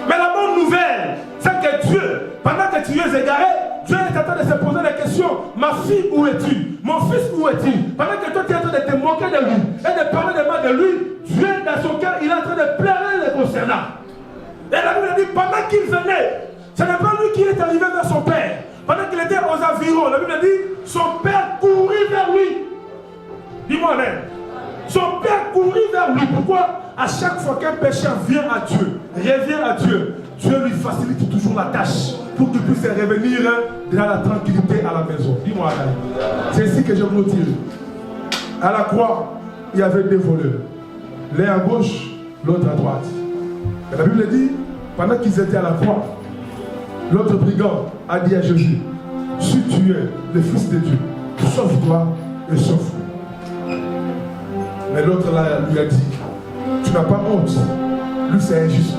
Mais la bonne nouvelle, c'est que Dieu, pendant que tu es égaré, Dieu est en train de se poser la question, ma fille, où es-tu? Mon fils, où es-tu? Pendant que toi, tu es en train de te moquer de lui et de parler de mal de lui, Dieu, dans son cœur, il est en train de pleurer les concernant. Et la Bible dit, pendant qu'il venait, ce n'est pas lui qui est arrivé vers son père. Pendant qu'il était aux environs, la Bible dit, son père courut vers lui. Dis-moi amen. Son père courut vers lui. Pourquoi? À chaque fois qu'un pécheur vient à Dieu, revient à Dieu, Dieu lui facilite toujours la tâche pour qu'il puisse revenir dans la tranquillité à la maison. Dis-moi, c'est ici que je vous dire. À la croix, il y avait deux voleurs. L'un à gauche, l'autre à droite. Et la Bible dit, pendant qu'ils étaient à la croix, l'autre brigand a dit à Jésus, si tu es le Fils de Dieu, sauve-toi et sauve-moi. Mais l'autre là lui a dit, tu n'as pas honte. Lui c'est injuste.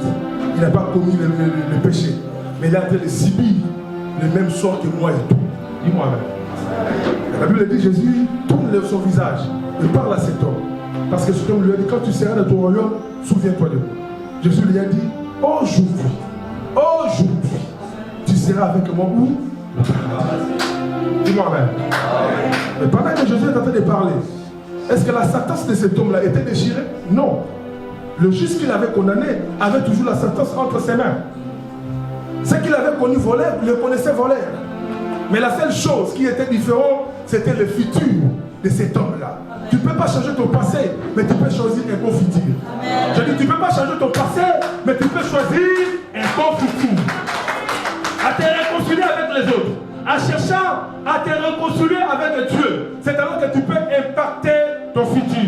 Il n'a pas commis le péché. Mais il a été de subir le même sort que moi et toi. Dis-moi même. La Bible dit, Jésus tourne son visage et parle à cet homme. Parce que cet homme lui a dit, quand tu seras dans ton royaume, souviens-toi de moi. Jésus lui a dit, aujourd'hui, tu seras avec moi où? Dis-moi même. Mais pendant que Jésus est en train de parler, est-ce que la sentence de cet homme-là était déchirée? Non. Le juge qu'il avait condamné avait toujours la sentence entre ses mains. Ceux qui l'avaient connu voleur, le connaissaient voleur. Mais la seule chose qui était différente, c'était le futur de cet homme-là. Tu ne peux pas changer ton passé, mais tu peux choisir un bon futur. Je dis, tu ne peux pas changer ton passé, mais tu peux choisir un bon futur. À te réconcilier avec les autres, en cherchant à te réconcilier avec Dieu, c'est alors que tu peux impacter ton futur.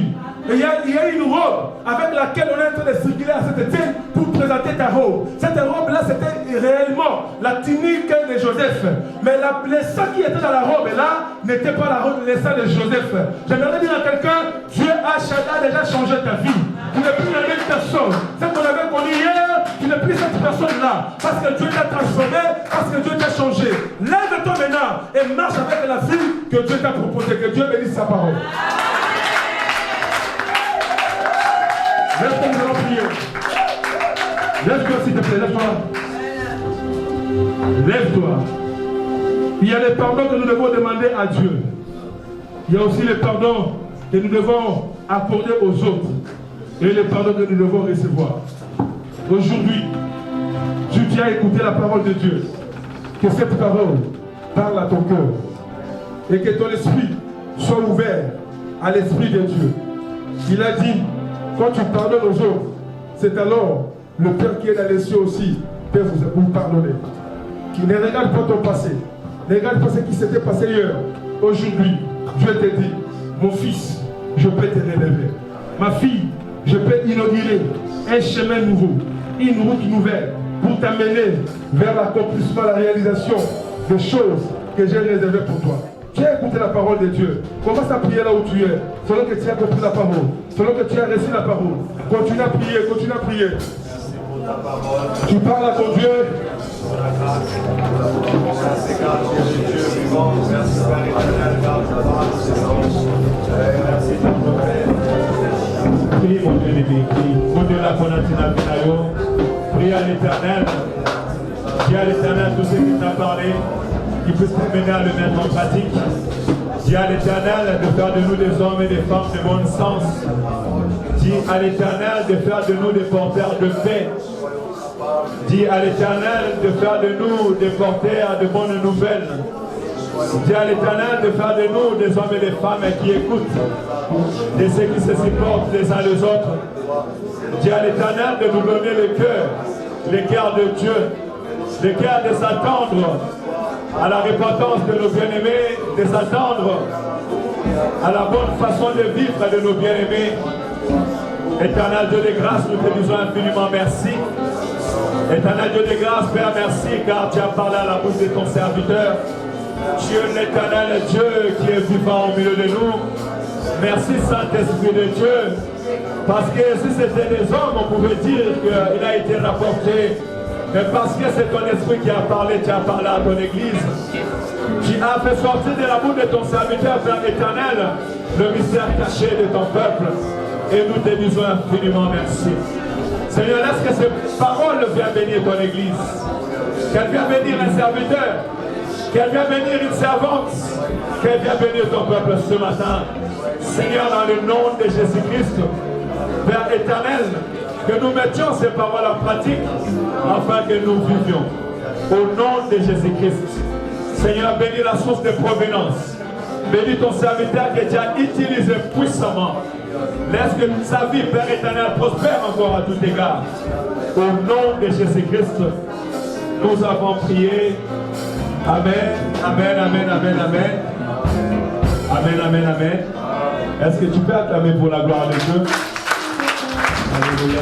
Et il y a une robe avec laquelle on est en train de circuler à cette étienne pour présenter ta robe. Cette robe-là, c'était réellement la tunique de Joseph. Mais le sang qui était dans la robe là n'était pas la robe, le sang de Joseph. J'aimerais dire à quelqu'un, Dieu a déjà changé ta vie. Tu n'es plus la même personne. Celle qu'on avait connue hier, tu n'es plus cette personne-là. Parce que Dieu t'a transformé, parce que Dieu t'a changé. Lève-toi maintenant et marche avec la vie que Dieu t'a proposée. Que Dieu bénisse sa parole. Lève-toi, nous allons prier. Lève-toi s'il te plaît, lève-toi. Lève-toi. Il y a les pardons que nous devons demander à Dieu. Il y a aussi les pardons que nous devons accorder aux autres. Et les pardons que nous devons recevoir. Aujourd'hui, tu as écouté la parole de Dieu. Que cette parole parle à ton cœur. Et que ton esprit soit ouvert à l'esprit de Dieu. Il a dit, quand tu pardonnes aux autres, c'est alors le Père qui est dans les cieux aussi peut vous pardonner. Ne regarde pas ton passé. Ne regarde pas ce qui s'était passé hier. Aujourd'hui, Dieu te dit, mon fils, je peux te relever. Ma fille, je peux inaugurer un chemin nouveau, une route nouvelle pour t'amener vers l'accomplissement, la réalisation des choses que j'ai réservées pour toi. Tu as écouté la parole de Dieu. Commence à prier là où tu es. Selon que tu as compris la parole. Selon que tu as reçu la parole. Continue à prier, continue à prier. Tu parles à ton Dieu. Prie mon Dieu, mon Dieu, la Konatina Pinayo. Prie à l'Éternel. Dis à l'Éternel tout ce qu'il t'a parlé, qui puisse te mener à le mettre en pratique. Dis à l'Éternel de faire de nous des hommes et des femmes de bon sens. Dis à l'Éternel de faire de nous des porteurs de paix. Dis à l'Éternel de faire de nous des porteurs de bonnes nouvelles. Dis à l'Éternel de faire de nous des hommes et des femmes qui écoutent, de ceux qui se supportent les uns les autres. Dis à l'Éternel de nous donner le cœur de Dieu, le cœur de s'attendre à la repentance de nos bien-aimés, de s'attendre à la bonne façon de vivre de nos bien-aimés. Éternel Dieu de grâce, nous te disons infiniment merci. Éternel Dieu de grâce, Père, merci, car tu as parlé à la bouche de ton serviteur. Tu es l'éternel Dieu qui est vivant au milieu de nous. Merci, Saint-Esprit de Dieu. Parce que si c'était des hommes, on pouvait dire qu'il a été rapporté. Mais parce que c'est ton esprit qui a parlé, tu as parlé à ton église. Tu as fait sortir de la bouche de ton serviteur, Père éternel, le mystère caché de ton peuple. Et nous te disons infiniment merci. Seigneur, laisse que ces paroles viennent bénir ton église. Qu'elle vienne bénir un serviteur. Qu'elle vienne bénir une servante. Qu'elle vienne bénir ton peuple ce matin. Seigneur, dans le nom de Jésus-Christ, Père éternel, que nous mettions ces paroles en pratique afin que nous vivions. Au nom de Jésus-Christ. Seigneur, bénis la source de provenance. Bénis ton serviteur que tu as utilisé puissamment. Laisse que sa vie, Père éternel, prospère encore à tout égard. Au nom de Jésus-Christ, nous avons prié. Amen, amen, amen, amen, amen. Amen, amen, amen. Est-ce que tu peux acclamer pour la gloire de Dieu? Alléluia.